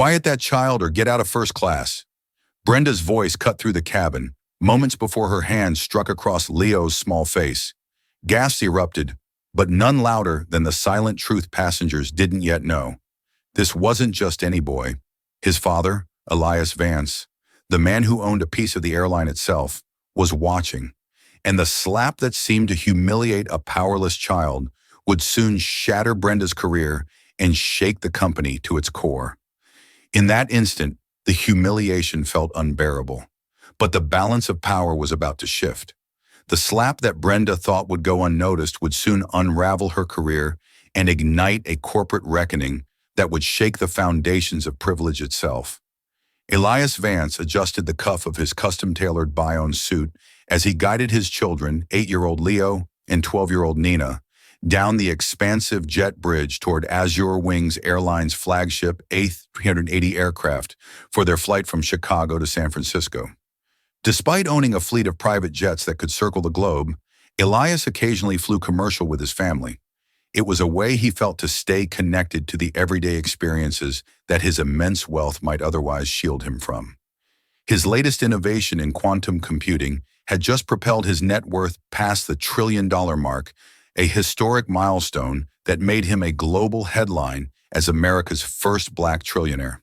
Quiet that child or get out of first class. Brenda's voice cut through the cabin, moments before her hand struck across Leo's small face. Gasps erupted, but none louder than the silent truth passengers didn't yet know. This wasn't just any boy. His father, Elias Vance, the man who owned a piece of the airline itself, was watching, and the slap that seemed to humiliate a powerless child would soon shatter Brenda's career and shake the company to its core. In that instant, the humiliation felt unbearable, but the balance of power was about to shift. The slap that Brenda thought would go unnoticed would soon unravel her career and ignite a corporate reckoning that would shake the foundations of privilege itself. Elias Vance adjusted the cuff of his custom-tailored Bayonne suit as he guided his children, 8-year-old Leo and 12-year-old Nina, down the expansive jet bridge toward Azure Wings Airline's flagship A380 aircraft for their flight from Chicago to San Francisco. Despite owning a fleet of private jets that could circle the globe, Elias occasionally flew commercial with his family. It was a way he felt to stay connected to the everyday experiences that his immense wealth might otherwise shield him from. His latest innovation in quantum computing had just propelled his net worth past the $1 trillion mark, a historic milestone that made him a global headline as America's first black trillionaire.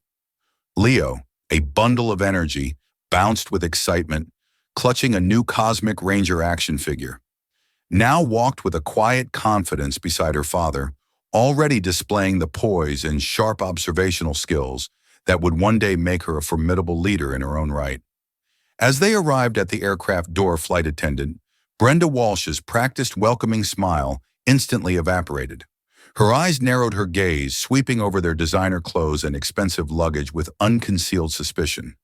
Leo, a bundle of energy, bounced with excitement, clutching a new Cosmic Ranger action figure. Now walked with a quiet confidence beside her father, already displaying the poise and sharp observational skills that would one day make her a formidable leader in her own right. As they arrived at the aircraft door, flight attendant, Brenda Walsh's practiced welcoming smile instantly evaporated. Her eyes narrowed her gaze, sweeping over their designer clothes and expensive luggage with unconcealed suspicion.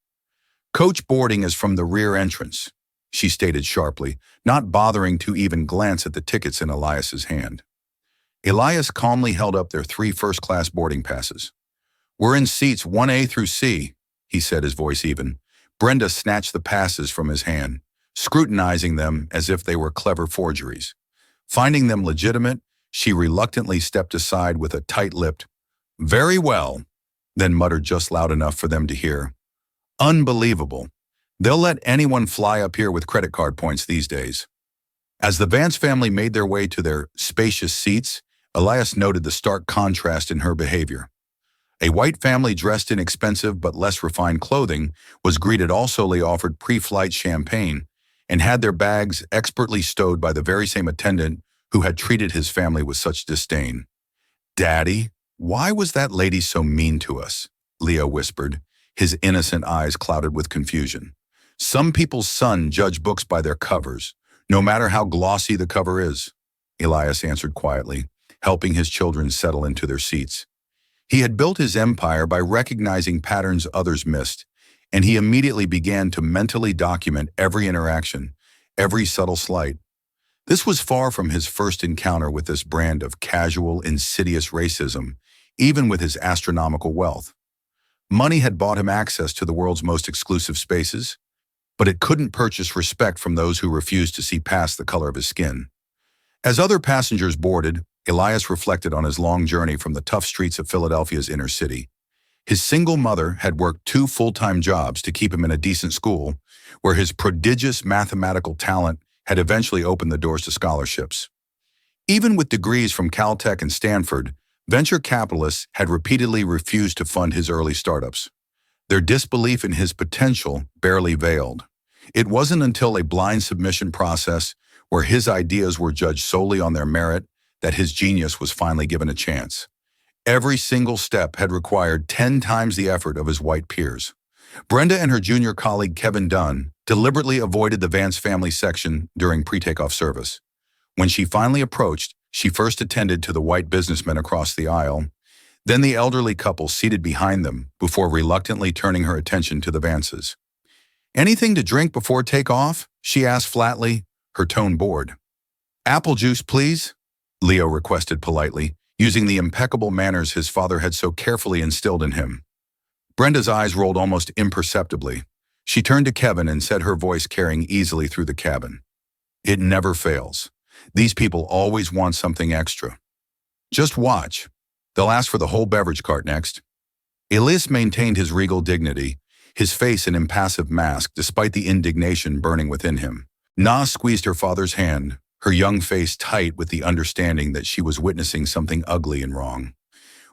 "Coach boarding is from the rear entrance," she stated sharply, not bothering to even glance at the tickets in Elias's hand. Elias calmly held up their 3 first-class boarding passes. "We're in seats 1A through C," he said, his voice even. Brenda snatched the passes from his hand, scrutinizing them as if they were clever forgeries. Finding them legitimate, she reluctantly stepped aside with a tight-lipped, "Very well," then muttered just loud enough for them to hear, "Unbelievable. They'll let anyone fly up here with credit card points these days." As the Vance family made their way to their spacious seats, Elias noted the stark contrast in her behavior. A white family dressed in expensive but less refined clothing was greeted, also offered pre-flight champagne, and had their bags expertly stowed by the very same attendant who had treated his family with such disdain. "Daddy, why was that lady so mean to us?" Leo whispered, his innocent eyes clouded with confusion. "Some people's sons judge books by their covers, no matter how glossy the cover is," Elias answered quietly, helping his children settle into their seats. He had built his empire by recognizing patterns others missed, and he immediately began to mentally document every interaction, every subtle slight. This was far from his first encounter with this brand of casual, insidious racism, even with his astronomical wealth. Money had bought him access to the world's most exclusive spaces, but it couldn't purchase respect from those who refused to see past the color of his skin. As other passengers boarded, Elias reflected on his long journey from the tough streets of Philadelphia's inner city. His single mother had worked 2 full-time jobs to keep him in a decent school, where his prodigious mathematical talent had eventually opened the doors to scholarships. Even with degrees from Caltech and Stanford, venture capitalists had repeatedly refused to fund his early startups. Their disbelief in his potential barely veiled. It wasn't until a blind submission process where his ideas were judged solely on their merit that his genius was finally given a chance. Every single step had required 10 times the effort of his white peers. Brenda and her junior colleague Kevin Dunn deliberately avoided the Vance family section during pre-takeoff service. When she finally approached, she first attended to the white businessman across the aisle, then the elderly couple seated behind them, before reluctantly turning her attention to the Vances. "Anything to drink before takeoff?" she asked flatly, her tone bored. "Apple juice, please," Leo requested politely, using the impeccable manners his father had so carefully instilled in him. Brenda's eyes rolled almost imperceptibly. She turned to Kevin and said, her voice carrying easily through the cabin, "It never fails. These people always want something extra. Just watch. They'll ask for the whole beverage cart next." Elias maintained his regal dignity, his face an impassive mask despite the indignation burning within him. Na squeezed her father's hand, her young face tight with the understanding that she was witnessing something ugly and wrong.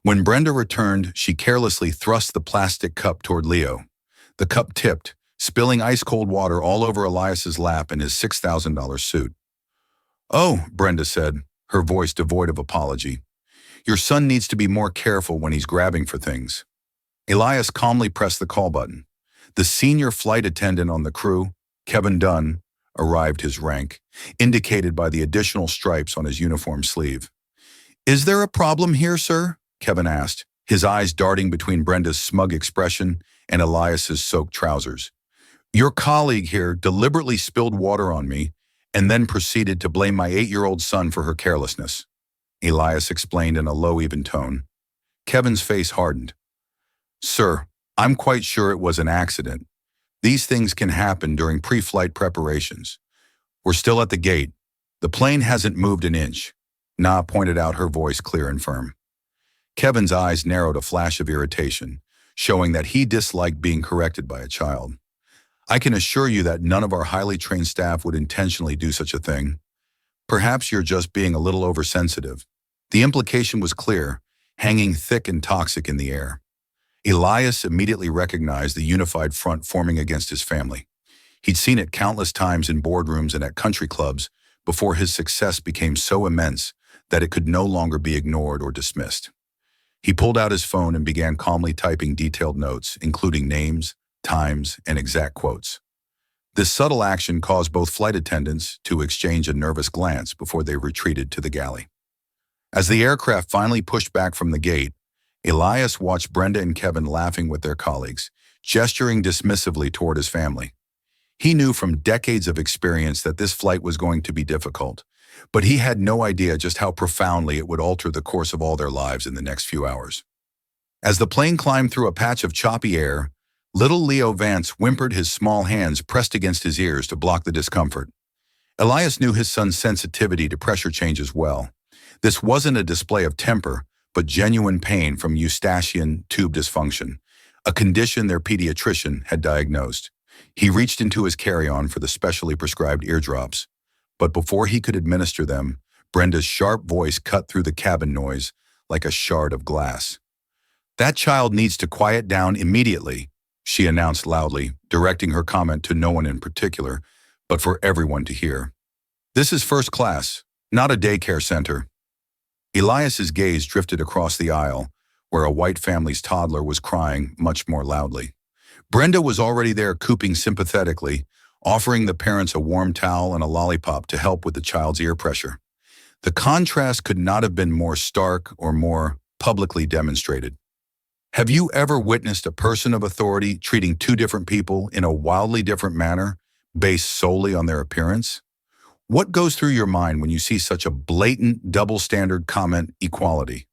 When Brenda returned, she carelessly thrust the plastic cup toward Leo. The cup tipped, spilling ice-cold water all over Elias's lap and his $6,000 suit. "Oh," Brenda said, her voice devoid of apology. "Your son needs to be more careful when he's grabbing for things." Elias calmly pressed the call button. The senior flight attendant on the crew, Kevin Dunn, arrived, his rank, indicated by the additional stripes on his uniform sleeve. "Is there a problem here, sir?" Kevin asked, his eyes darting between Brenda's smug expression and Elias's soaked trousers. "Your colleague here deliberately spilled water on me and then proceeded to blame my 8-year-old son for her carelessness," Elias explained in a low, even tone. Kevin's face hardened. "Sir, I'm quite sure it was an accident. These things can happen during pre-flight preparations. We're still at the gate. The plane hasn't moved an inch," Na pointed out, her voice clear and firm. Kevin's eyes narrowed a flash of irritation, showing that he disliked being corrected by a child. "I can assure you that none of our highly trained staff would intentionally do such a thing. Perhaps you're just being a little oversensitive." The implication was clear, hanging thick and toxic in the air. Elias immediately recognized the unified front forming against his family. He'd seen it countless times in boardrooms and at country clubs before his success became so immense that it could no longer be ignored or dismissed. He pulled out his phone and began calmly typing detailed notes, including names, times, and exact quotes. This subtle action caused both flight attendants to exchange a nervous glance before they retreated to the galley. As the aircraft finally pushed back from the gate, Elias watched Brenda and Kevin laughing with their colleagues, gesturing dismissively toward his family. He knew from decades of experience that this flight was going to be difficult, but he had no idea just how profoundly it would alter the course of all their lives in the next few hours. As the plane climbed through a patch of choppy air, little Leo Vance whimpered, his small hands pressed against his ears to block the discomfort. Elias knew his son's sensitivity to pressure changes well. This wasn't a display of temper, but genuine pain from eustachian tube dysfunction, a condition their pediatrician had diagnosed. He reached into his carry-on for the specially prescribed eardrops, but before he could administer them, Brenda's sharp voice cut through the cabin noise like a shard of glass. "That child needs to quiet down immediately," she announced loudly, directing her comment to no one in particular, but for everyone to hear. "This is first class, not a daycare center." Elias's gaze drifted across the aisle, where a white family's toddler was crying much more loudly. Brenda was already there, cooping sympathetically, offering the parents a warm towel and a lollipop to help with the child's ear pressure. The contrast could not have been more stark or more publicly demonstrated. Have you ever witnessed a person of authority treating two different people in a wildly different manner, based solely on their appearance? What goes through your mind when you see such a blatant double-standard comment equality?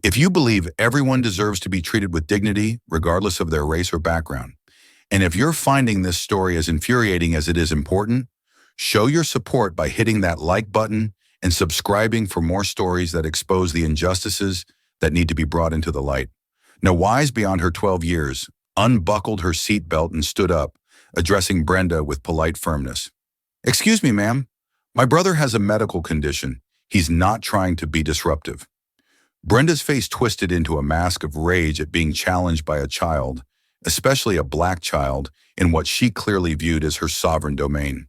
If you believe everyone deserves to be treated with dignity, regardless of their race or background, and if you're finding this story as infuriating as it is important, show your support by hitting that like button and subscribing for more stories that expose the injustices that need to be brought into the light. Now, wise beyond her 12 years, unbuckled her seatbelt and stood up, addressing Brenda with polite firmness. "Excuse me, ma'am. My brother has a medical condition. He's not trying to be disruptive." Brenda's face twisted into a mask of rage at being challenged by a child, especially a black child, in what she clearly viewed as her sovereign domain.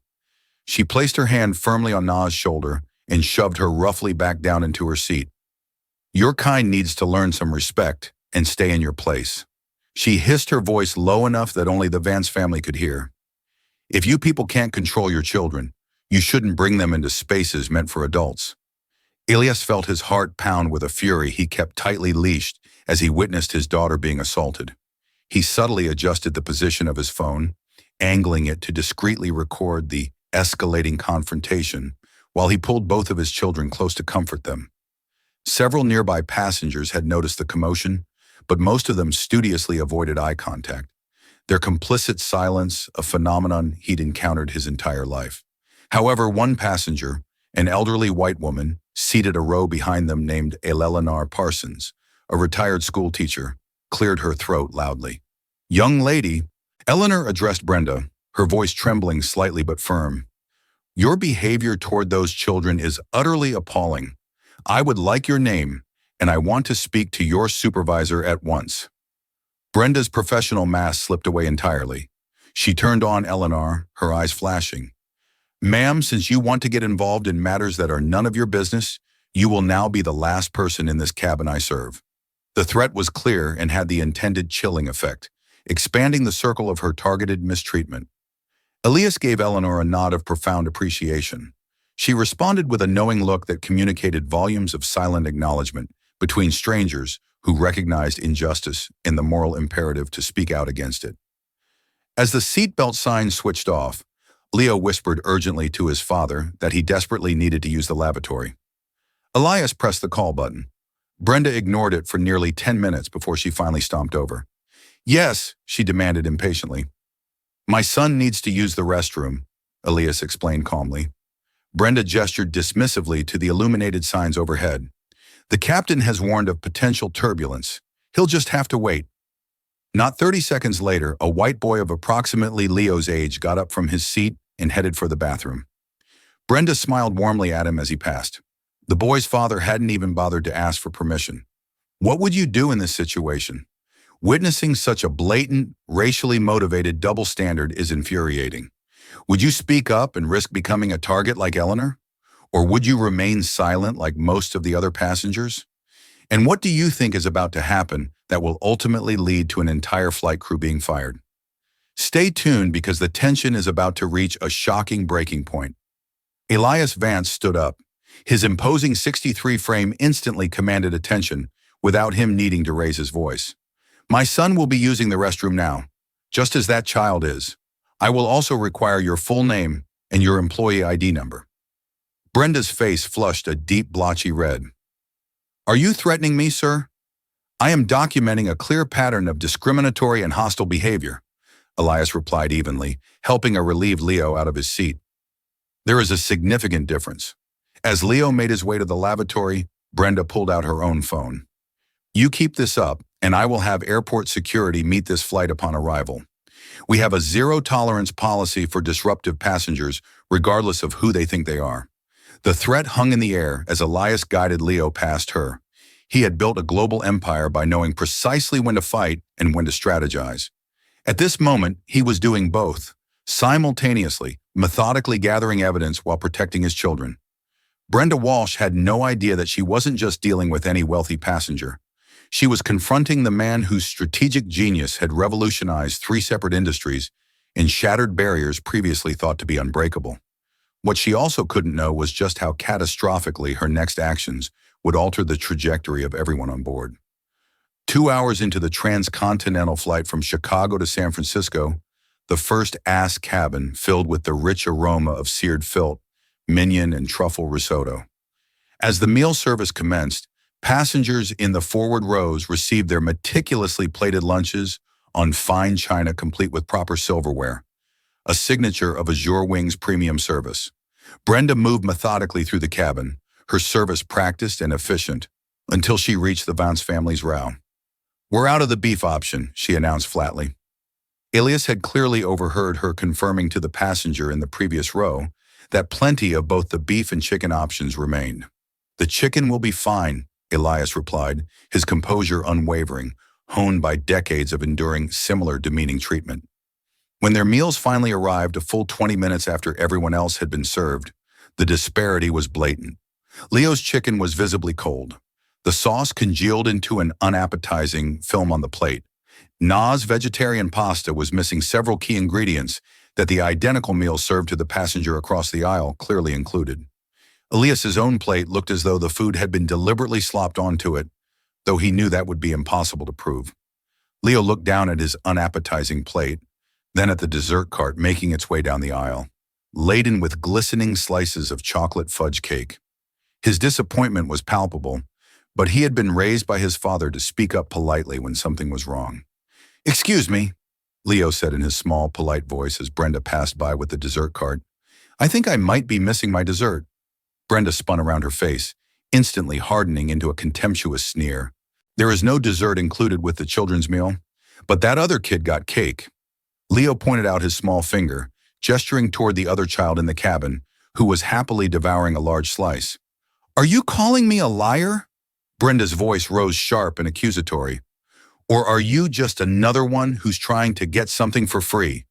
She placed her hand firmly on Na's shoulder and shoved her roughly back down into her seat. "Your kind needs to learn some respect and stay in your place." She hissed, her voice low enough that only the Vance family could hear. "If you people can't control your children, you shouldn't bring them into spaces meant for adults." Elias felt his heart pound with a fury he kept tightly leashed as he witnessed his daughter being assaulted. He subtly adjusted the position of his phone, angling it to discreetly record the escalating confrontation while he pulled both of his children close to comfort them. Several nearby passengers had noticed the commotion, but most of them studiously avoided eye contact, their complicit silence a phenomenon he'd encountered his entire life. However, one passenger, an elderly white woman, seated a row behind them named Eleanor Parsons, a retired school teacher, cleared her throat loudly. "Young lady," Eleanor addressed Brenda, her voice trembling slightly but firm. "Your behavior toward those children is utterly appalling. I would like your name, and I want to speak to your supervisor at once." Brenda's professional mask slipped away entirely. She turned on Eleanor, her eyes flashing. "Ma'am, since you want to get involved in matters that are none of your business, you will now be the last person in this cabin I serve." The threat was clear and had the intended chilling effect, expanding the circle of her targeted mistreatment. Elias gave Eleanor a nod of profound appreciation. She responded with a knowing look that communicated volumes of silent acknowledgement between strangers who recognized injustice and the moral imperative to speak out against it. As the seatbelt sign switched off, Leo whispered urgently to his father that he desperately needed to use the lavatory. Elias pressed the call button. Brenda ignored it for nearly 10 minutes before she finally stomped over. "Yes," she demanded impatiently. "My son needs to use the restroom," Elias explained calmly. Brenda gestured dismissively to the illuminated signs overhead. "The captain has warned of potential turbulence. He'll just have to wait." Not 30 seconds later, a white boy of approximately Leo's age got up from his seat and headed for the bathroom. Brenda smiled warmly at him as he passed. The boy's father hadn't even bothered to ask for permission. What would you do in this situation? Witnessing such a blatant, racially motivated double standard is infuriating. Would you speak up and risk becoming a target like Eleanor? Or would you remain silent like most of the other passengers? And what do you think is about to happen that will ultimately lead to an entire flight crew being fired? Stay tuned because the tension is about to reach a shocking breaking point. Elias Vance stood up. His imposing 63 frame instantly commanded attention without him needing to raise his voice. "My son will be using the restroom now, just as that child is. I will also require your full name and your employee ID number." Brenda's face flushed a deep blotchy red. "Are you threatening me, sir?" "I am documenting a clear pattern of discriminatory and hostile behavior," Elias replied evenly, helping a relieved Leo out of his seat. There is a significant difference. As Leo made his way to the lavatory, Brenda pulled out her own phone. "You keep this up, and I will have airport security meet this flight upon arrival. We have a zero-tolerance policy for disruptive passengers, regardless of who they think they are." The threat hung in the air as Elias guided Leo past her. He had built a global empire by knowing precisely when to fight and when to strategize. At this moment, he was doing both, simultaneously, methodically gathering evidence while protecting his children. Brenda Walsh had no idea that she wasn't just dealing with any wealthy passenger. She was confronting the man whose strategic genius had revolutionized 3 separate industries and shattered barriers previously thought to be unbreakable. What she also couldn't know was just how catastrophically her next actions would alter the trajectory of everyone on board. 2 hours into the transcontinental flight from Chicago to San Francisco, the first ass cabin filled with the rich aroma of seared fillet, mignon, and truffle risotto. As the meal service commenced, passengers in the forward rows received their meticulously plated lunches on fine china complete with proper silverware, a signature of Azure Wing's premium service. Brenda moved methodically through the cabin, her service practiced and efficient, until she reached the Vance family's row. "We're out of the beef option," she announced flatly. Elias had clearly overheard her confirming to the passenger in the previous row that plenty of both the beef and chicken options remained. "The chicken will be fine," Elias replied, his composure unwavering, honed by decades of enduring similar demeaning treatment. When their meals finally arrived a full 20 minutes after everyone else had been served, the disparity was blatant. Leo's chicken was visibly cold. The sauce congealed into an unappetizing film on the plate. Na's vegetarian pasta was missing several key ingredients that the identical meal served to the passenger across the aisle clearly included. Elias's own plate looked as though the food had been deliberately slopped onto it, though he knew that would be impossible to prove. Leo looked down at his unappetizing plate, then at the dessert cart making its way down the aisle, laden with glistening slices of chocolate fudge cake. His disappointment was palpable, but he had been raised by his father to speak up politely when something was wrong. "Excuse me," Leo said in his small, polite voice as Brenda passed by with the dessert cart. "I think I might be missing my dessert." Brenda spun around her face, instantly hardening into a contemptuous sneer. There is no dessert included with the children's meal, but that other kid got cake. Leo pointed out his small finger, gesturing toward the other child in the cabin, who was happily devouring a large slice. Are you calling me a liar? Brenda's voice rose sharp and accusatory. Or are you just another one who's trying to get something for free?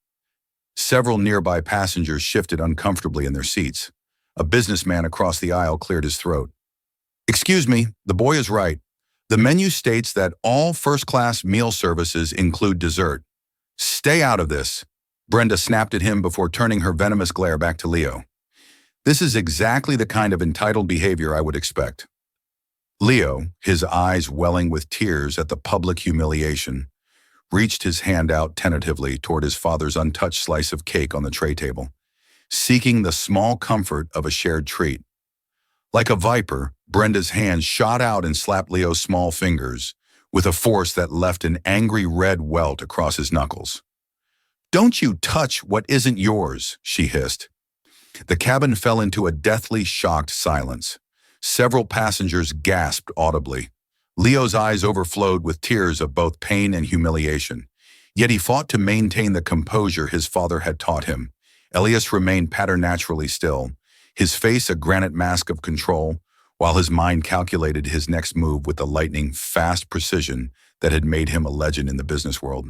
Several nearby passengers shifted uncomfortably in their seats. A businessman across the aisle cleared his throat. Excuse me, the boy is right. The menu states that all first-class meal services include dessert. Stay out of this. Brenda snapped at him before turning her venomous glare back to Leo. This is exactly the kind of entitled behavior I would expect. Leo, his eyes welling with tears at the public humiliation, reached his hand out tentatively toward his father's untouched slice of cake on the tray table, seeking the small comfort of a shared treat. Like a viper, Brenda's hand shot out and slapped Leo's small fingers with a force that left an angry red welt across his knuckles. Don't you touch what isn't yours, she hissed. The cabin fell into a deathly shocked silence. Several passengers gasped audibly. Leo's eyes overflowed with tears of both pain and humiliation. Yet he fought to maintain the composure his father had taught him. Elias remained preternaturally still, his face a granite mask of control, while his mind calculated his next move with the lightning-fast precision that had made him a legend in the business world.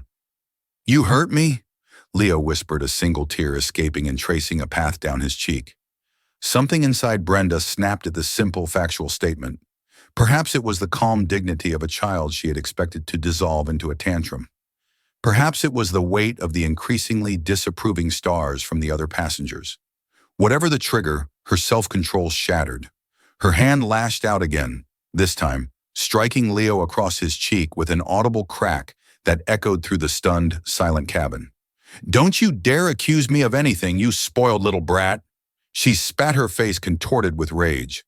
You hurt me? Leo whispered, a single tear escaping and tracing a path down his cheek. Something inside Brenda snapped at the simple factual statement. Perhaps it was the calm dignity of a child she had expected to dissolve into a tantrum. Perhaps it was the weight of the increasingly disapproving stars from the other passengers. Whatever the trigger, her self-control shattered. Her hand lashed out again, this time, striking Leo across his cheek with an audible crack that echoed through the stunned, silent cabin. Don't you dare accuse me of anything, you spoiled little brat! She spat, her face contorted with rage.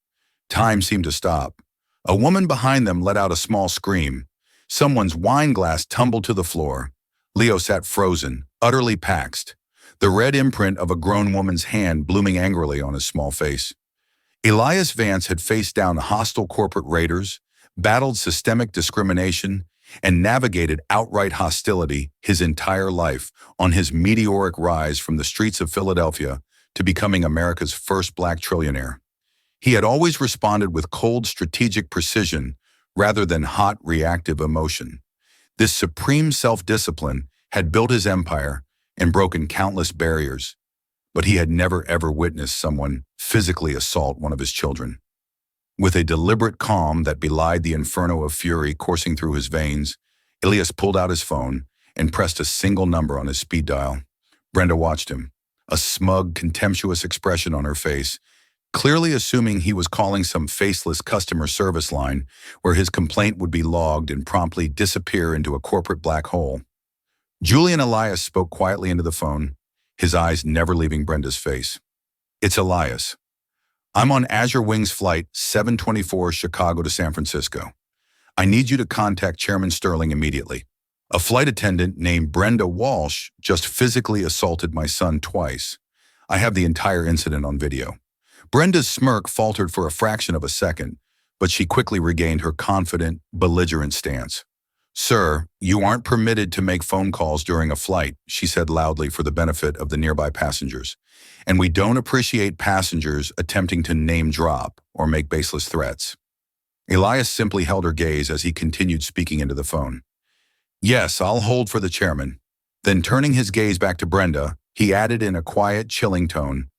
Time seemed to stop. A woman behind them let out a small scream. Someone's wine glass tumbled to the floor. Leo sat frozen, utterly paxed, the red imprint of a grown woman's hand blooming angrily on his small face. Elias Vance had faced down hostile corporate raiders, battled systemic discrimination, and navigated outright hostility his entire life on his meteoric rise from the streets of Philadelphia to becoming America's first black trillionaire. He had always responded with cold strategic precision rather than hot reactive emotion. This supreme self-discipline had built his empire and broken countless barriers, but he had never ever witnessed someone physically assault one of his children. With a deliberate calm that belied the inferno of fury coursing through his veins, Elias pulled out his phone and pressed a single number on his speed dial. Brenda watched him, a smug, contemptuous expression on her face, clearly assuming he was calling some faceless customer service line where his complaint would be logged and promptly disappear into a corporate black hole. Julian Elias spoke quietly into the phone, his eyes never leaving Brenda's face. It's Elias. I'm on Azure Wings Flight 724 Chicago to San Francisco. I need you to contact Chairman Sterling immediately. A flight attendant named Brenda Walsh just physically assaulted my son twice. I have the entire incident on video. Brenda's smirk faltered for a fraction of a second, but she quickly regained her confident, belligerent stance. Sir, you aren't permitted to make phone calls during a flight, she said loudly for the benefit of the nearby passengers. And we don't appreciate passengers attempting to name drop or make baseless threats. Elias simply held her gaze as he continued speaking into the phone. Yes, I'll hold for the chairman. Then turning his gaze back to Brenda, he added in a quiet, chilling tone,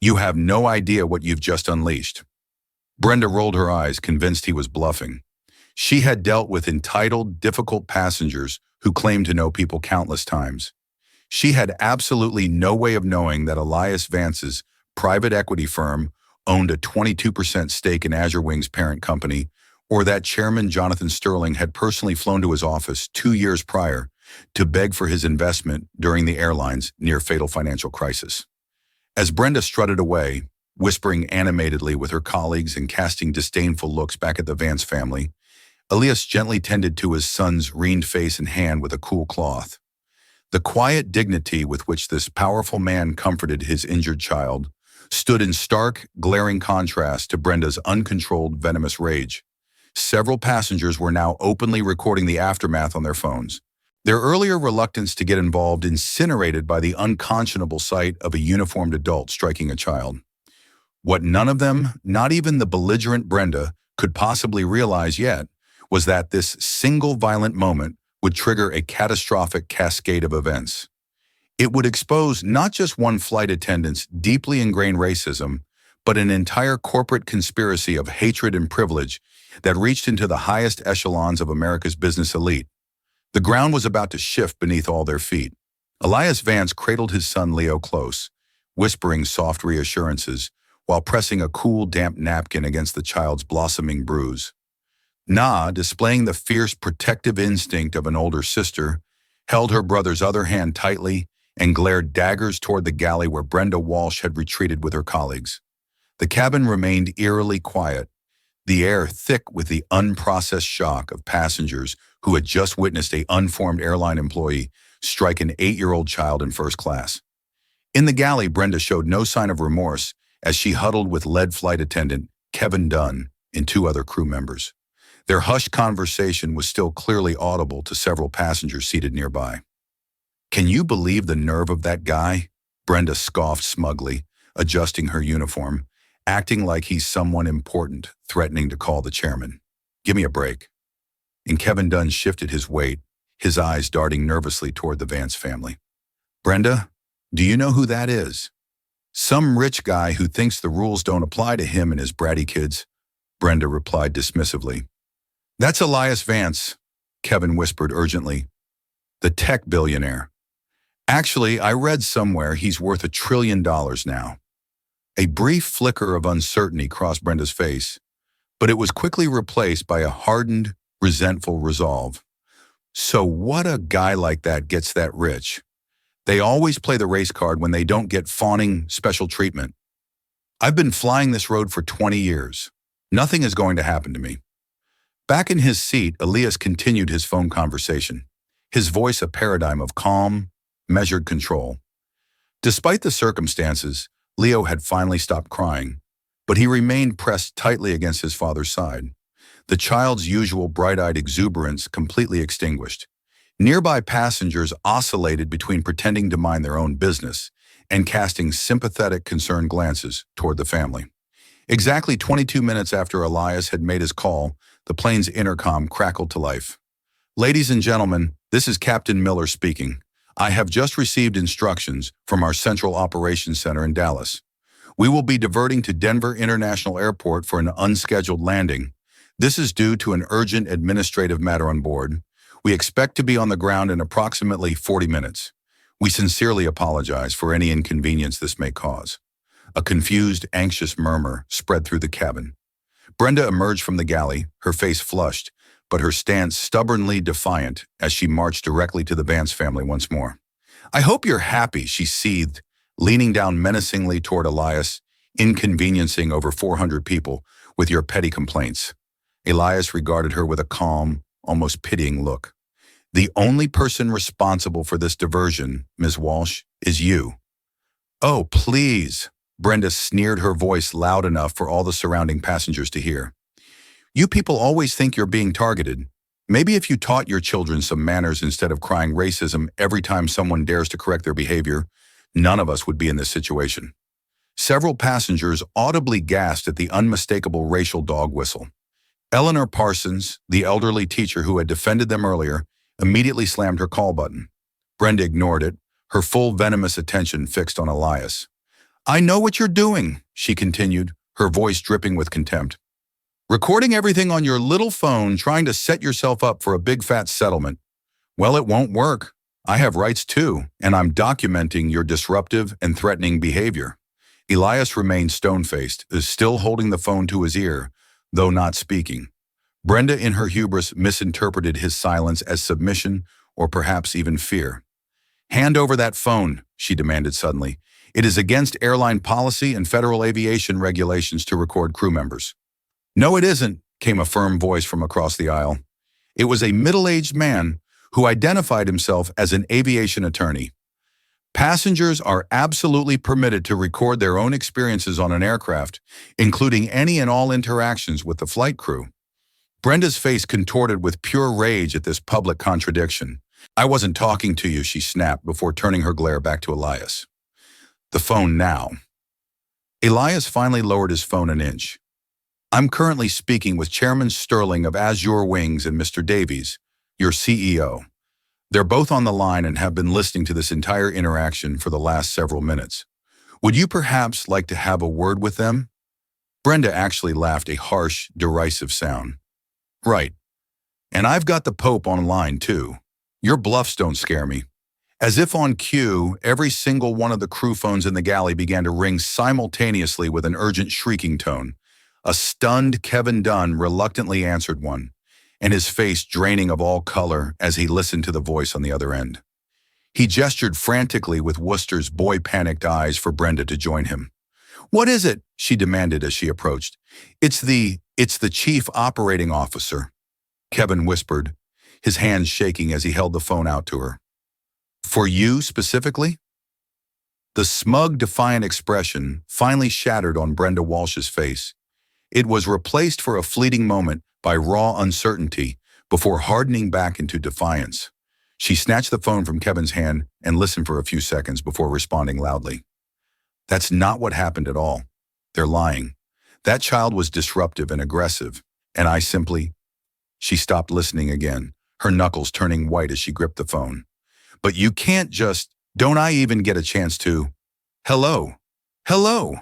You have no idea what you've just unleashed. Brenda rolled her eyes, convinced he was bluffing. She had dealt with entitled, difficult passengers who claimed to know people countless times. She had absolutely no way of knowing that Elias Vance's private equity firm owned a 22% stake in Azure Wings' parent company, or that Chairman Jonathan Sterling had personally flown to his office 2 years prior to beg for his investment during the airline's near-fatal financial crisis. As Brenda strutted away, whispering animatedly with her colleagues and casting disdainful looks back at the Vance family, Elias gently tended to his son's reamed face and hand with a cool cloth. The quiet dignity with which this powerful man comforted his injured child stood in stark, glaring contrast to Brenda's uncontrolled, venomous rage. Several passengers were now openly recording the aftermath on their phones. Their earlier reluctance to get involved incinerated by the unconscionable sight of a uniformed adult striking a child. What none of them, not even the belligerent Brenda, could possibly realize yet was that this single violent moment would trigger a catastrophic cascade of events. It would expose not just one flight attendant's deeply ingrained racism, but an entire corporate conspiracy of hatred and privilege that reached into the highest echelons of America's business elite. The ground was about to shift beneath all their feet. Elias Vance cradled his son Leo close, whispering soft reassurances, while pressing a cool, damp napkin against the child's blossoming bruise. Na, displaying the fierce protective instinct of an older sister, held her brother's other hand tightly and glared daggers toward the galley where Brenda Walsh had retreated with her colleagues. The cabin remained eerily quiet, the air thick with the unprocessed shock of passengers who had just witnessed an unformed airline employee strike an 8-year-old child in first class. In the galley, Brenda showed no sign of remorse as she huddled with lead flight attendant Kevin Dunn and 2 other crew members. Their hushed conversation was still clearly audible to several passengers seated nearby. "Can you believe the nerve of that guy?" Brenda scoffed smugly, adjusting her uniform, acting like he's someone important, threatening to call the chairman. "Give me a break." And Kevin Dunn shifted his weight, his eyes darting nervously toward the Vance family. "Brenda, do you know who that is?" "Some rich guy who thinks the rules don't apply to him and his bratty kids," Brenda replied dismissively. "That's Elias Vance," Kevin whispered urgently. "The tech billionaire. Actually, I read somewhere he's worth $1 trillion now." A brief flicker of uncertainty crossed Brenda's face, but it was quickly replaced by a hardened, resentful resolve. So what a guy like that gets that rich? They always play the race card when they don't get fawning special treatment. "I've been flying this road for 20 years. Nothing is going to happen to me." Back in his seat, Elias continued his phone conversation, his voice a paradigm of calm, measured control. Despite the circumstances, Leo had finally stopped crying, but he remained pressed tightly against his father's side, the child's usual bright-eyed exuberance completely extinguished. Nearby passengers oscillated between pretending to mind their own business and casting sympathetic, concerned glances toward the family. Exactly 22 minutes after Elias had made his call, the plane's intercom crackled to life. "Ladies and gentlemen, this is Captain Miller speaking. I have just received instructions from our Central Operations Center in Dallas. We will be diverting to Denver International Airport for an unscheduled landing. This is due to an urgent administrative matter on board. We expect to be on the ground in approximately 40 minutes. We sincerely apologize for any inconvenience this may cause." A confused, anxious murmur spread through the cabin. Brenda emerged from the galley, her face flushed, but her stance stubbornly defiant as she marched directly to the Vance family once more. "I hope you're happy," she seethed, leaning down menacingly toward Elias, "inconveniencing over 400 people with your petty complaints." Elias regarded her with a calm, almost pitying look. "The only person responsible for this diversion, Ms. Walsh, is you." "Oh, please," Brenda sneered, her voice loud enough for all the surrounding passengers to hear. "You people always think you're being targeted. Maybe if you taught your children some manners instead of crying racism every time someone dares to correct their behavior, none of us would be in this situation." Several passengers audibly gasped at the unmistakable racial dog whistle. Eleanor Parsons, the elderly teacher who had defended them earlier, immediately slammed her call button. Brenda ignored it, her full venomous attention fixed on Elias. "I know what you're doing," she continued, her voice dripping with contempt. "Recording everything on your little phone, trying to set yourself up for a big fat settlement. Well, it won't work. I have rights too, and I'm documenting your disruptive and threatening behavior." Elias remained stone-faced, still holding the phone to his ear, though not speaking. Brenda, in her hubris, misinterpreted his silence as submission or perhaps even fear. "Hand over that phone," she demanded suddenly. "It is against airline policy and federal aviation regulations to record crew members." "No, it isn't," came a firm voice from across the aisle. It was a middle-aged man who identified himself as an aviation attorney. "Passengers are absolutely permitted to record their own experiences on an aircraft, including any and all interactions with the flight crew." Brenda's face contorted with pure rage at this public contradiction. "I wasn't talking to you," she snapped before turning her glare back to Elias. "The phone now." Elias finally lowered his phone an inch. "I'm currently speaking with Chairman Sterling of Azure Wings and Mr. Davies, your CEO. They're both on the line and have been listening to this entire interaction for the last several minutes. Would you perhaps like to have a word with them?" Brenda actually laughed a harsh, derisive sound. "Right. And I've got the Pope on line too. Your bluffs don't scare me." As if on cue, every single one of the crew phones in the galley began to ring simultaneously with an urgent shrieking tone. A stunned Kevin Dunn reluctantly answered one, and his face draining of all color as he listened to the voice on the other end. He gestured frantically with Worcester's boy-panicked eyes for Brenda to join him. "What is it?" she demanded as she approached. It's the chief operating officer," Kevin whispered, his hands shaking as he held the phone out to her. "For you specifically?" The smug, defiant expression finally shattered on Brenda Walsh's face. It was replaced for a fleeting moment by raw uncertainty before hardening back into defiance. She snatched the phone from Kevin's hand and listened for a few seconds before responding loudly. "That's not what happened at all. They're lying. That child was disruptive and aggressive, and I simply—" She stopped listening again, her knuckles turning white as she gripped the phone. "But you can't just— Don't I even get a chance to— Hello? Hello?"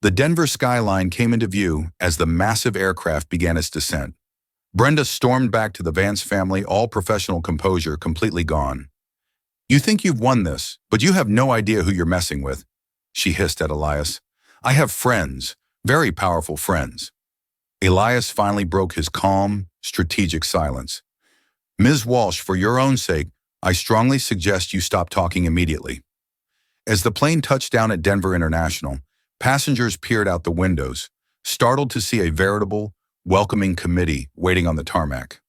The Denver skyline came into view as the massive aircraft began its descent. Brenda stormed back to the Vance family, all professional composure completely gone. "You think you've won this, but you have no idea who you're messing with," she hissed at Elias. "I have friends, very powerful friends." Elias finally broke his calm, strategic silence. "Ms. Walsh, for your own sake, I strongly suggest you stop talking immediately." As the plane touched down at Denver International, passengers peered out the windows, startled to see a veritable, welcoming committee waiting on the tarmac.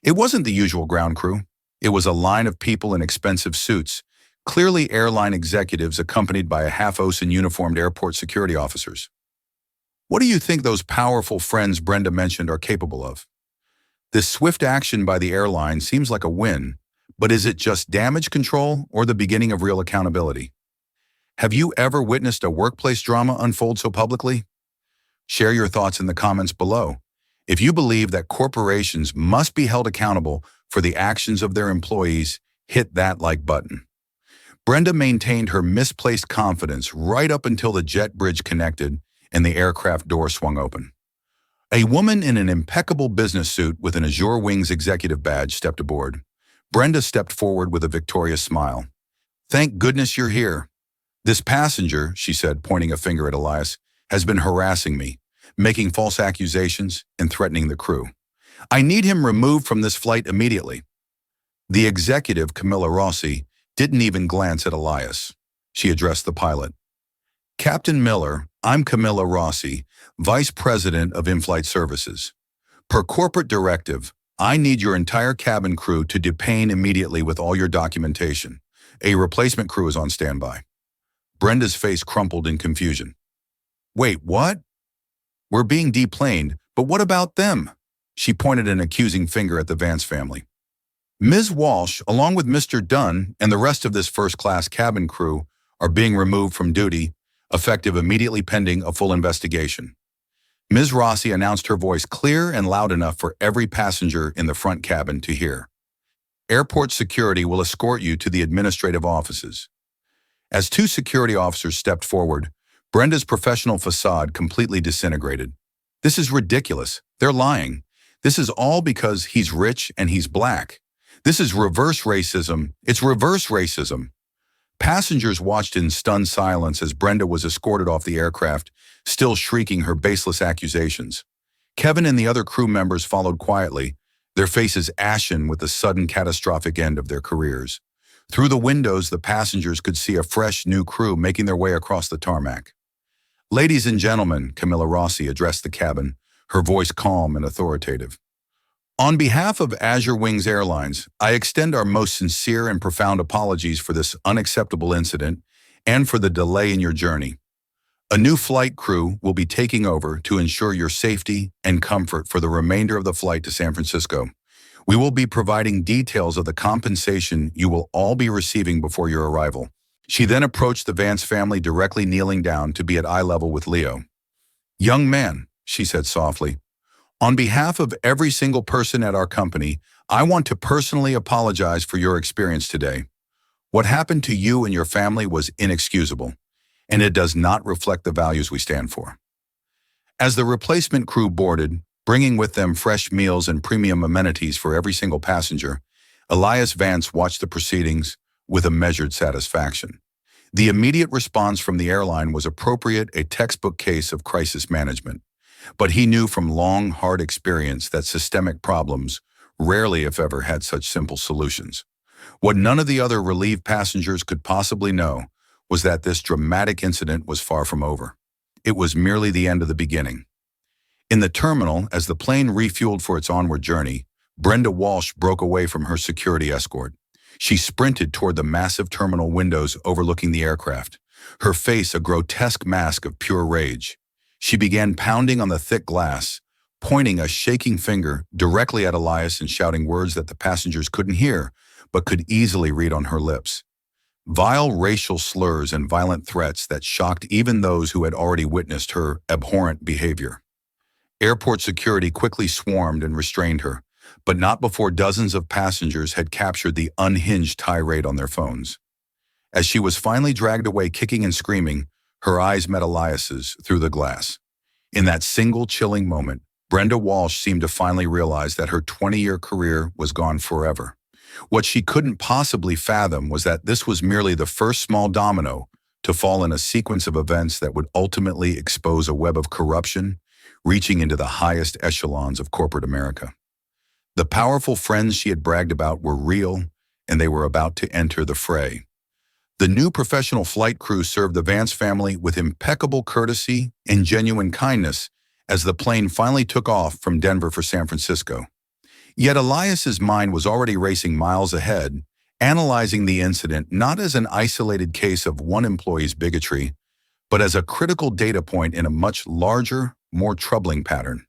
It wasn't the usual ground crew. It was a line of people in expensive suits, clearly airline executives accompanied by a half-ocean uniformed airport security officers. What do you think those powerful friends Brenda mentioned are capable of? This swift action by the airline seems like a win, but is it just damage control or the beginning of real accountability? Have you ever witnessed a workplace drama unfold so publicly? Share your thoughts in the comments below. If you believe that corporations must be held accountable for the actions of their employees, hit that like button. Brenda maintained her misplaced confidence right up until the jet bridge connected and the aircraft door swung open. A woman in an impeccable business suit with an Azure Wings executive badge stepped aboard. Brenda stepped forward with a victorious smile. "Thank goodness you're here. This passenger," she said, pointing a finger at Elias, "has been harassing me, making false accusations and threatening the crew. I need him removed from this flight immediately." The executive, Camilla Rossi, didn't even glance at Elias. She addressed the pilot. "Captain Miller, I'm Camilla Rossi, Vice President of In-Flight Services. Per corporate directive, I need your entire cabin crew to deplane immediately with all your documentation. A replacement crew is on standby." Brenda's face crumpled in confusion. "Wait, what? We're being deplaned, but what about them?" She pointed an accusing finger at the Vance family. "Ms. Walsh, along with Mr. Dunn and the rest of this first-class cabin crew, are being removed from duty, effective immediately pending a full investigation." Ms. Rossi announced, her voice clear and loud enough for every passenger in the front cabin to hear. "Airport security will escort you to the administrative offices." As two security officers stepped forward, Brenda's professional facade completely disintegrated. "This is ridiculous. They're lying. This is all because he's rich and he's black. This is reverse racism. It's reverse racism." Passengers watched in stunned silence as Brenda was escorted off the aircraft, still shrieking her baseless accusations. Kevin and the other crew members followed quietly, their faces ashen with the sudden catastrophic end of their careers. Through the windows, the passengers could see a fresh, new crew making their way across the tarmac. "Ladies and gentlemen," Camilla Rossi addressed the cabin, her voice calm and authoritative. "On behalf of Azure Wings Airlines, I extend our most sincere and profound apologies for this unacceptable incident and for the delay in your journey. A new flight crew will be taking over to ensure your safety and comfort for the remainder of the flight to San Francisco. We will be providing details of the compensation you will all be receiving before your arrival. She then approached the Vance family, directly kneeling down to be at eye level with Leo. "Young man," she said softly, "on behalf of every single person at our company, I want to personally apologize for your experience today. What happened to you and your family was inexcusable, and it does not reflect the values we stand for." As the replacement crew boarded, bringing with them fresh meals and premium amenities for every single passenger, Elias Vance watched the proceedings with a measured satisfaction. The immediate response from the airline was appropriate, a textbook case of crisis management. But he knew from long, hard experience that systemic problems rarely, if ever, had such simple solutions. What none of the other relieved passengers could possibly know was that this dramatic incident was far from over. It was merely the end of the beginning. In the terminal, as the plane refueled for its onward journey, Brenda Walsh broke away from her security escort. She sprinted toward the massive terminal windows overlooking the aircraft, her face a grotesque mask of pure rage. She began pounding on the thick glass, pointing a shaking finger directly at Elias and shouting words that the passengers couldn't hear, but could easily read on her lips. Vile racial slurs and violent threats that shocked even those who had already witnessed her abhorrent behavior. Airport security quickly swarmed and restrained her, but not before dozens of passengers had captured the unhinged tirade on their phones. As she was finally dragged away kicking and screaming, her eyes met Elias's through the glass. In that single chilling moment, Brenda Walsh seemed to finally realize that her 20-year career was gone forever. What she couldn't possibly fathom was that this was merely the first small domino to fall in a sequence of events that would ultimately expose a web of corruption reaching into the highest echelons of corporate America. The powerful friends she had bragged about were real, and they were about to enter the fray. The new professional flight crew served the Vance family with impeccable courtesy and genuine kindness as the plane finally took off from Denver for San Francisco. Yet Elias's mind was already racing miles ahead, analyzing the incident not as an isolated case of one employee's bigotry, but as a critical data point in a much larger, more troubling pattern.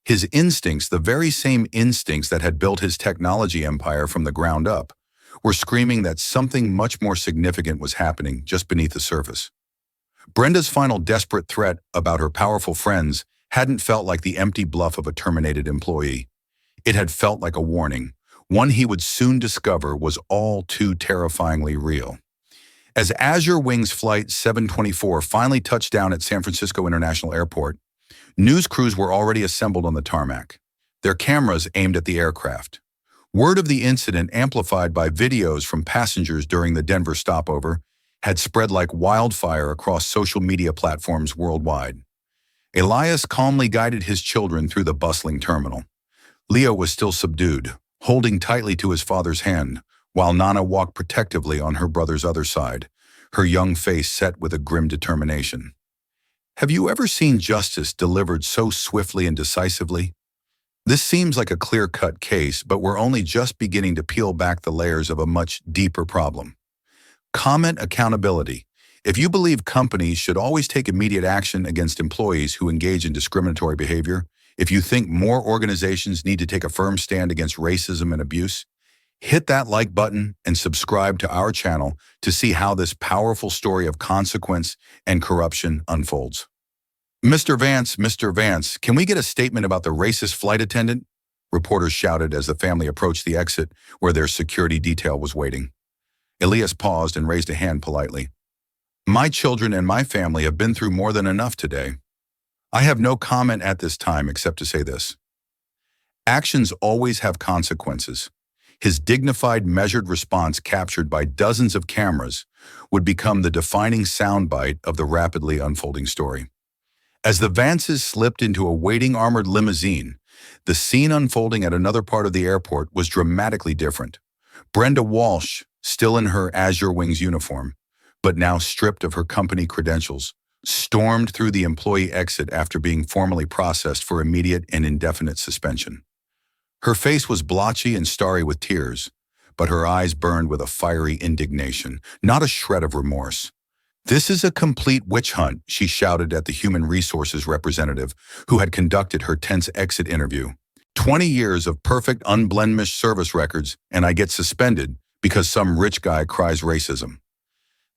His instincts, the very same instincts that had built his technology empire from the ground up, were screaming that something much more significant was happening just beneath the surface. Brenda's final desperate threat about her powerful friends hadn't felt like the empty bluff of a terminated employee. It had felt like a warning, one he would soon discover was all too terrifyingly real. As Azure Wings Flight 724 finally touched down at San Francisco International Airport, news crews were already assembled on the tarmac, their cameras aimed at the aircraft. Word of the incident, amplified by videos from passengers during the Denver stopover, had spread like wildfire across social media platforms worldwide. Elias calmly guided his children through the bustling terminal. Leo was still subdued, holding tightly to his father's hand, while Nana walked protectively on her brother's other side, her young face set with a grim determination. Have you ever seen justice delivered so swiftly and decisively? This seems like a clear-cut case, but we're only just beginning to peel back the layers of a much deeper problem. Comment accountability. If you believe companies should always take immediate action against employees who engage in discriminatory behavior, if you think more organizations need to take a firm stand against racism and abuse, hit that like button and subscribe to our channel to see how this powerful story of consequence and corruption unfolds. Mr. Vance, can we get a statement about the racist flight attendant? Reporters shouted as the family approached the exit where their security detail was waiting. Elias paused and raised a hand politely. My children and my family have been through more than enough today. I have no comment at this time except to say this. Actions always have consequences. His dignified, measured response, captured by dozens of cameras, would become the defining soundbite of the rapidly unfolding story. As the Vances slipped into a waiting armored limousine, the scene unfolding at another part of the airport was dramatically different. Brenda Walsh, still in her Azure Wings uniform, but now stripped of her company credentials, stormed through the employee exit after being formally processed for immediate and indefinite suspension. Her face was blotchy and starry with tears, but her eyes burned with a fiery indignation, not a shred of remorse. "This is a complete witch hunt," she shouted at the human resources representative who had conducted her tense exit interview. 20 years of perfect, unblemished service records, and I get suspended because some rich guy cries racism.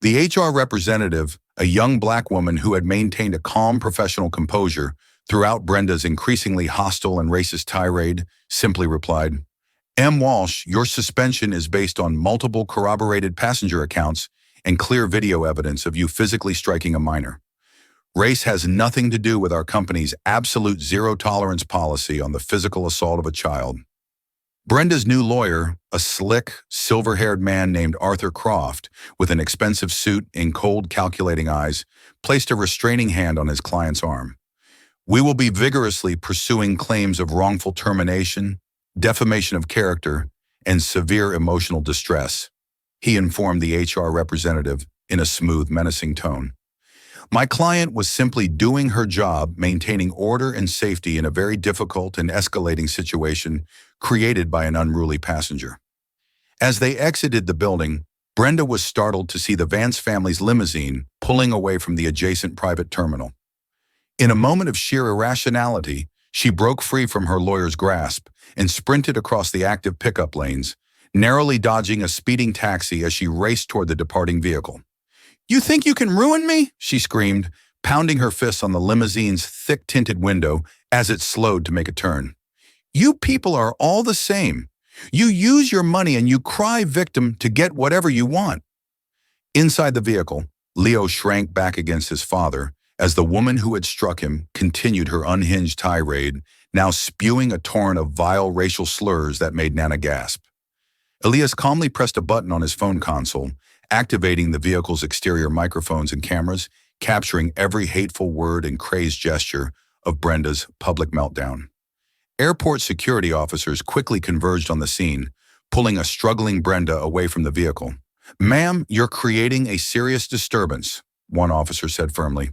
The HR representative, a young black woman who had maintained a calm professional composure throughout Brenda's increasingly hostile and racist tirade, simply replied, "M. Walsh, your suspension is based on multiple corroborated passenger accounts and clear video evidence of you physically striking a minor. Race has nothing to do with our company's absolute zero-tolerance policy on the physical assault of a child." Brenda's new lawyer, a slick, silver-haired man named Arthur Croft, with an expensive suit and cold, calculating eyes, placed a restraining hand on his client's arm. "We will be vigorously pursuing claims of wrongful termination, defamation of character, and severe emotional distress," he informed the HR representative in a smooth, menacing tone. "My client was simply doing her job, maintaining order and safety in a very difficult and escalating situation created by an unruly passenger." As they exited the building, Brenda was startled to see the Vance family's limousine pulling away from the adjacent private terminal. In a moment of sheer irrationality, she broke free from her lawyer's grasp and sprinted across the active pickup lanes, narrowly dodging a speeding taxi as she raced toward the departing vehicle. "You think you can ruin me?" she screamed, pounding her fists on the limousine's thick-tinted window as it slowed to make a turn. "You people are all the same. You use your money and you cry victim to get whatever you want." Inside the vehicle, Leo shrank back against his father as the woman who had struck him continued her unhinged tirade, now spewing a torrent of vile racial slurs that made Nana gasp. Elias calmly pressed a button on his phone console, activating the vehicle's exterior microphones and cameras, capturing every hateful word and crazed gesture of Brenda's public meltdown. Airport security officers quickly converged on the scene, pulling a struggling Brenda away from the vehicle. "Ma'am, you're creating a serious disturbance," one officer said firmly.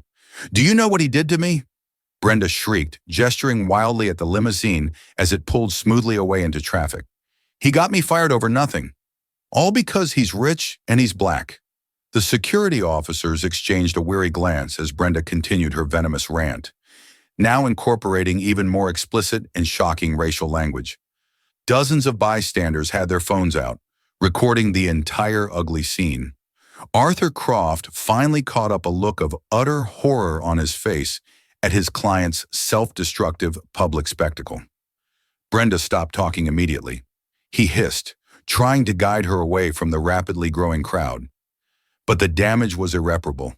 "Do you know what he did to me?" Brenda shrieked, gesturing wildly at the limousine as it pulled smoothly away into traffic. "He got me fired over nothing. All because he's rich and he's black." The security officers exchanged a weary glance as Brenda continued her venomous rant, now incorporating even more explicit and shocking racial language. Dozens of bystanders had their phones out, recording the entire ugly scene. Arthur Croft finally caught up a look of utter horror on his face at his client's self-destructive public spectacle. Brenda stopped talking immediately. He hissed, trying to guide her away from the rapidly growing crowd. But the damage was irreparable.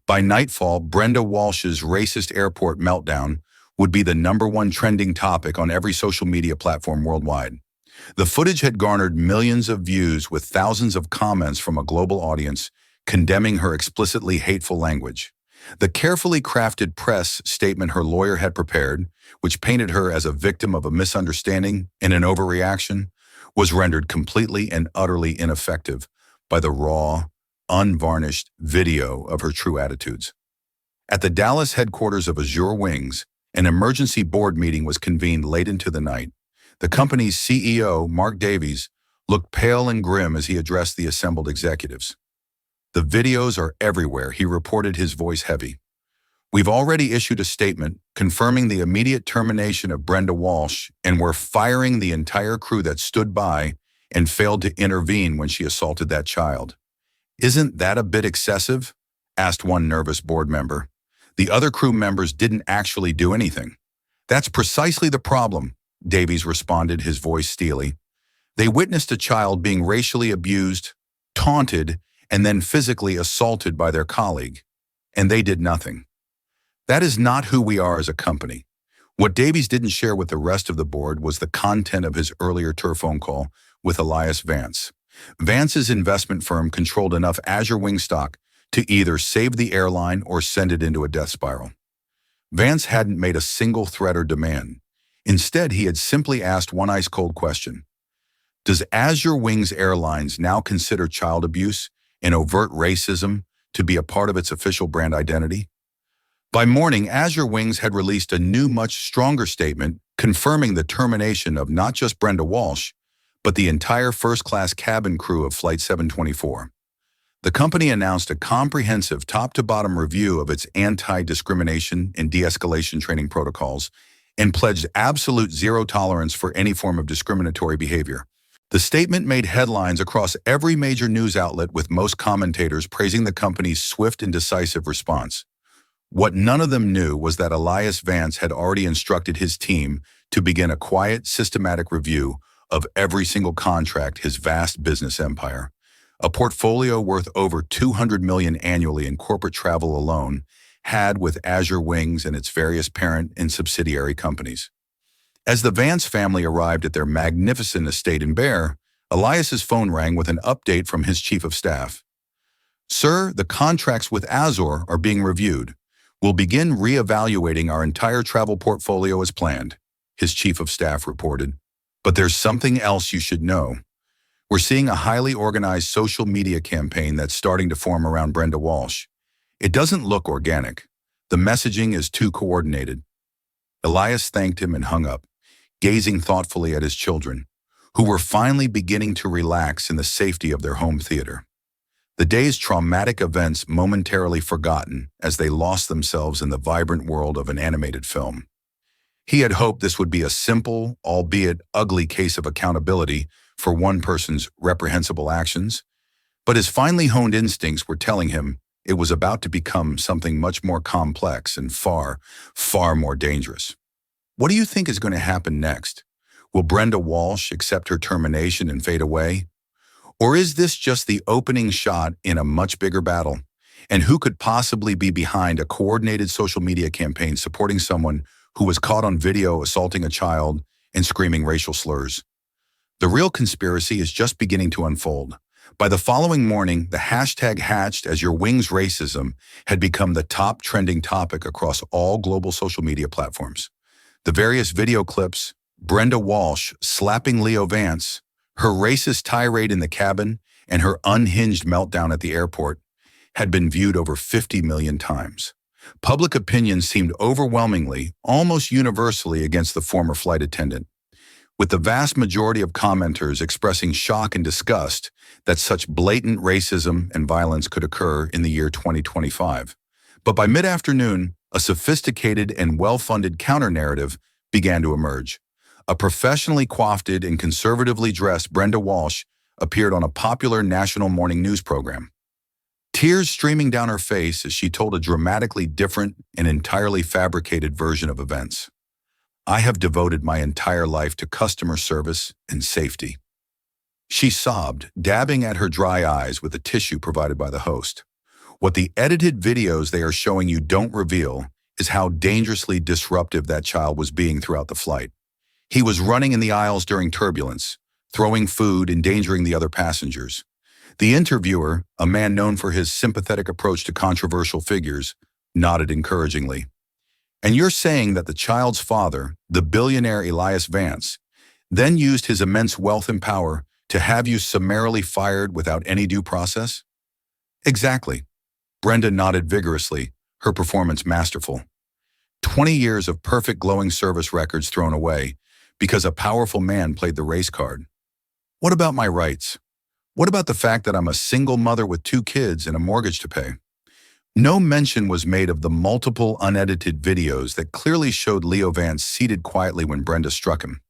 By nightfall, Brenda Walsh's racist airport meltdown would be the #1 trending topic on every social media platform worldwide. The footage had garnered millions of views with thousands of comments from a global audience condemning her explicitly hateful language. The carefully crafted press statement her lawyer had prepared, which painted her as a victim of a misunderstanding and an overreaction, was rendered completely and utterly ineffective by the raw, unvarnished video of her true attitudes. At the Dallas headquarters of Azure Wings, an emergency board meeting was convened late into the night. The company's CEO, Mark Davies, looked pale and grim as he addressed the assembled executives. "The videos are everywhere," he reported, his voice heavy. "We've already issued a statement confirming the immediate termination of Brenda Walsh, and we're firing the entire crew that stood by and failed to intervene when she assaulted that child." "Isn't that a bit excessive?" asked one nervous board member. "The other crew members didn't actually do anything." "That's precisely the problem," Davies responded, his voice steely. "They witnessed a child being racially abused, taunted, and then physically assaulted by their colleague, and they did nothing. That is not who we are as a company." What Davies didn't share with the rest of the board was the content of his earlier phone call with Elias Vance. Vance's investment firm controlled enough Azure Wing stock to either save the airline or send it into a death spiral. Vance hadn't made a single threat or demand. Instead, he had simply asked one ice-cold question. Does Azure Wings Airlines now consider child abuse and overt racism to be a part of its official brand identity? By morning, Azure Wings had released a new, much stronger statement confirming the termination of not just Brenda Walsh, but the entire first-class cabin crew of Flight 724. The company announced a comprehensive top-to-bottom review of its anti-discrimination and de-escalation training protocols and pledged absolute zero tolerance for any form of discriminatory behavior. The statement made headlines across every major news outlet, with most commentators praising the company's swift and decisive response. What none of them knew was that Elias Vance had already instructed his team to begin a quiet, systematic review of every single contract his vast business empire, a portfolio worth over $200 million annually in corporate travel alone, had with Azure Wings and its various parent and subsidiary companies. As the Vance family arrived at their magnificent estate in Bear, Elias's phone rang with an update from his chief of staff. "Sir, the contracts with Azure are being reviewed. We'll begin re-evaluating our entire travel portfolio as planned," his chief of staff reported. "But there's something else you should know. We're seeing a highly organized social media campaign that's starting to form around Brenda Walsh. It doesn't look organic. The messaging is too coordinated." Elias thanked him and hung up, gazing thoughtfully at his children, who were finally beginning to relax in the safety of their home theater. The day's traumatic events momentarily forgotten as they lost themselves in the vibrant world of an animated film. He had hoped this would be a simple, albeit ugly case of accountability for one person's reprehensible actions, but his finely honed instincts were telling him it was about to become something much more complex and far, far more dangerous. What do you think is going to happen next? Will Brenda Walsh accept her termination and fade away? Or is this just the opening shot in a much bigger battle? And who could possibly be behind a coordinated social media campaign supporting someone who was caught on video assaulting a child and screaming racial slurs? The real conspiracy is just beginning to unfold. By the following morning, the hashtag hatched as Your Wings Racism had become the top trending topic across all global social media platforms. The various video clips, Brenda Walsh slapping Leo Vance, her racist tirade in the cabin, and her unhinged meltdown at the airport, had been viewed over 50 million times. Public opinion seemed overwhelmingly, almost universally, against the former flight attendant, with the vast majority of commenters expressing shock and disgust that such blatant racism and violence could occur in the year 2025. But by mid-afternoon, a sophisticated and well-funded counter-narrative began to emerge. A professionally coiffed and conservatively dressed Brenda Walsh appeared on a popular national morning news program, tears streaming down her face as she told a dramatically different and entirely fabricated version of events. "I have devoted my entire life to customer service and safety," she sobbed, dabbing at her dry eyes with a tissue provided by the host. What the edited videos they are showing you don't reveal is how dangerously disruptive that child was being throughout the flight. He was running in the aisles during turbulence, throwing food, endangering the other passengers. The interviewer, a man known for his sympathetic approach to controversial figures, nodded encouragingly. "And you're saying that the child's father, the billionaire Elias Vance, then used his immense wealth and power to have you summarily fired without any due process?" "Exactly." Brenda nodded vigorously, her performance masterful. 20 years of perfect glowing service records thrown away because a powerful man played the race card. "What about my rights? What about the fact that I'm a single mother with 2 kids and a mortgage to pay?" No mention was made of the multiple unedited videos that clearly showed Leo Vance seated quietly when Brenda struck him.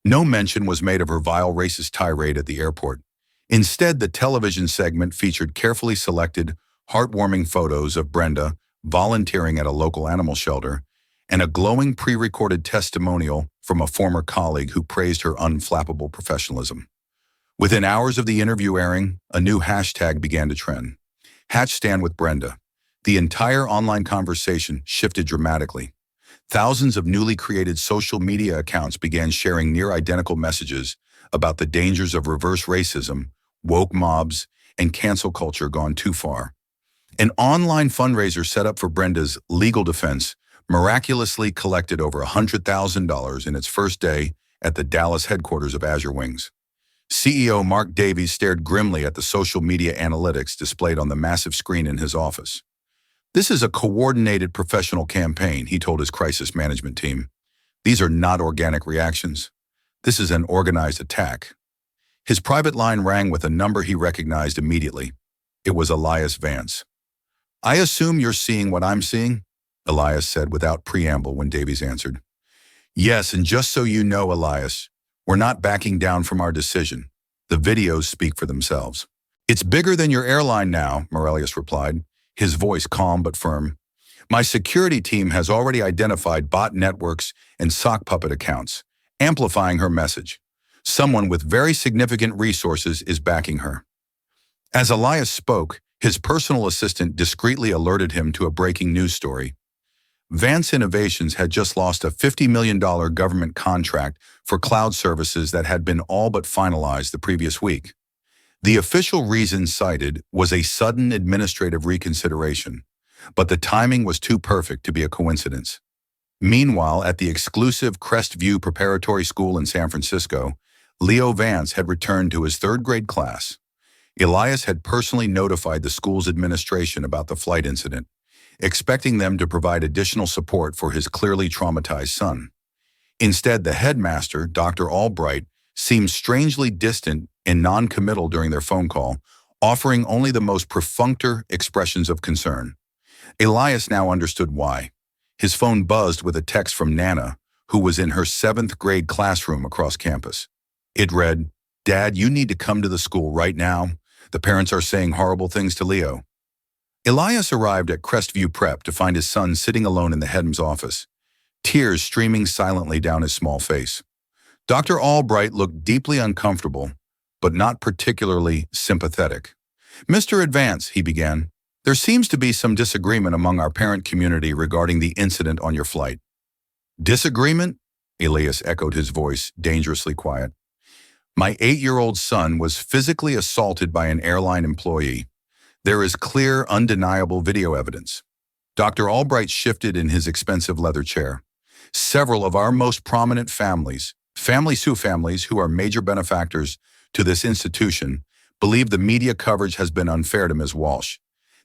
No mention was made of her vile racist tirade at the airport. Instead, the television segment featured carefully selected, heartwarming photos of Brenda volunteering at a local animal shelter and a glowing pre-recorded testimonial from a former colleague who praised her unflappable professionalism. Within hours of the interview airing, a new hashtag began to trend. #Stand with Brenda. The entire online conversation shifted dramatically. Thousands of newly created social media accounts began sharing near-identical messages about the dangers of reverse racism, woke mobs, and cancel culture gone too far. An online fundraiser set up for Brenda's legal defense miraculously collected over $100,000 in its first day at the Dallas headquarters of Azure Wings. CEO Mark Davies stared grimly at the social media analytics displayed on the massive screen in his office. "This is a coordinated professional campaign," he told his crisis management team. "These are not organic reactions. This is an organized attack." His private line rang with a number he recognized immediately. It was Elias Vance. "I assume you're seeing what I'm seeing?" Elias said without preamble when Davies answered. "Yes, and just so you know, Elias, we're not backing down from our decision. The videos speak for themselves." "It's bigger than your airline now," Morelius replied, his voice calm but firm. "My security team has already identified bot networks and sock puppet accounts, amplifying her message. Someone with very significant resources is backing her." As Elias spoke, his personal assistant discreetly alerted him to a breaking news story. Vance Innovations had just lost a $50 million government contract for cloud services that had been all but finalized the previous week. The official reason cited was a sudden administrative reconsideration, but the timing was too perfect to be a coincidence. Meanwhile, at the exclusive Crestview Preparatory School in San Francisco, Leo Vance had returned to his third-grade class. Elias had personally notified the school's administration about the flight incident, expecting them to provide additional support for his clearly traumatized son. Instead, the headmaster, Dr. Albright, seemed strangely distant and non-committal during their phone call, offering only the most perfunctory expressions of concern. Elias now understood why. His phone buzzed with a text from Nana, who was in her 7th grade classroom across campus. It read, "Dad, you need to come to the school right now. The parents are saying horrible things to Leo." Elias arrived at Crestview Prep to find his son sitting alone in the head's office, tears streaming silently down his small face. Dr. Albright looked deeply uncomfortable, but not particularly sympathetic. "Mr. Advance," he began, "there seems to be some disagreement among our parent community regarding the incident on your flight." "Disagreement?" Elias echoed, his voice dangerously quiet. "My 8-year-old son was physically assaulted by an airline employee. There is clear, undeniable video evidence." Dr. Albright shifted in his expensive leather chair. "Several of our most prominent families who are major benefactors to this institution, believe the media coverage has been unfair to Ms. Walsh.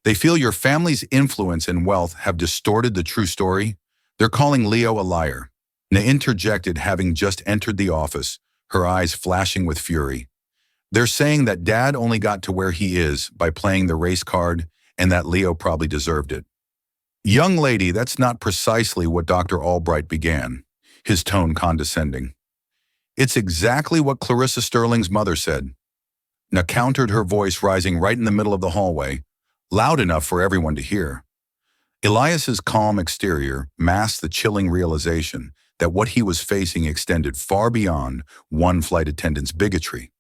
They feel your family's influence and wealth have distorted the true story. They're calling Leo a liar." Na interjected, having just entered the office, her eyes flashing with fury. "They're saying that Dad only got to where he is by playing the race card and that Leo probably deserved it." "Young lady, that's not precisely what Dr. Albright began," his tone condescending. "It's exactly what Clarissa Sterling's mother said." Na countered, her voice rising right in the middle of the hallway, loud enough for everyone to hear. Elias's calm exterior masked the chilling realization that what he was facing extended far beyond one flight attendant's bigotry.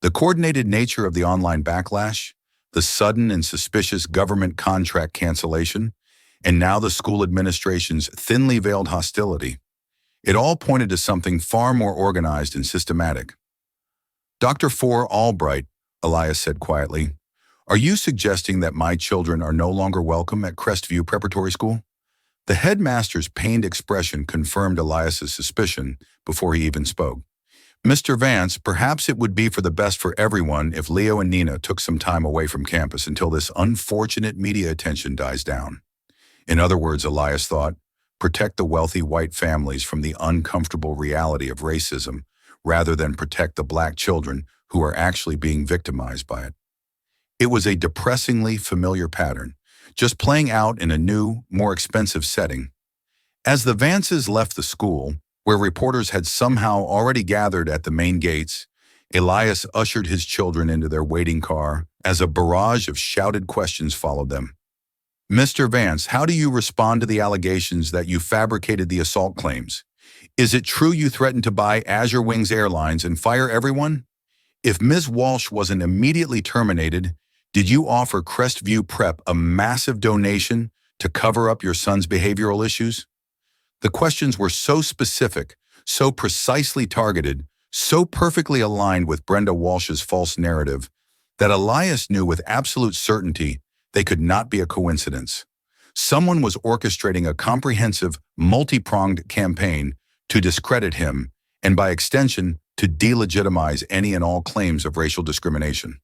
The coordinated nature of the online backlash, the sudden and suspicious government contract cancellation, and now the school administration's thinly veiled hostility, it all pointed to something far more organized and systematic. "Dr. Albright," Elias said quietly, "are you suggesting that my children are no longer welcome at Crestview Preparatory School?" The headmaster's pained expression confirmed Elias's suspicion before he even spoke. "Mr. Vance, perhaps it would be for the best for everyone if Leo and Nina took some time away from campus until this unfortunate media attention dies down." In other words, Elias thought, protect the wealthy white families from the uncomfortable reality of racism rather than protect the black children who are actually being victimized by it. It was a depressingly familiar pattern, just playing out in a new, more expensive setting. As the Vances left the school, where reporters had somehow already gathered at the main gates, Elias ushered his children into their waiting car as a barrage of shouted questions followed them. "Mr. Vance, how do you respond to the allegations that you fabricated the assault claims? Is it true you threatened to buy Azure Wings Airlines and fire everyone? If Ms. Walsh wasn't immediately terminated, did you offer Crestview Prep a massive donation to cover up your son's behavioral issues?" The questions were so specific, so precisely targeted, so perfectly aligned with Brenda Walsh's false narrative that Elias knew with absolute certainty they could not be a coincidence. Someone was orchestrating a comprehensive, multi-pronged campaign to discredit him and, by extension, to delegitimize any and all claims of racial discrimination.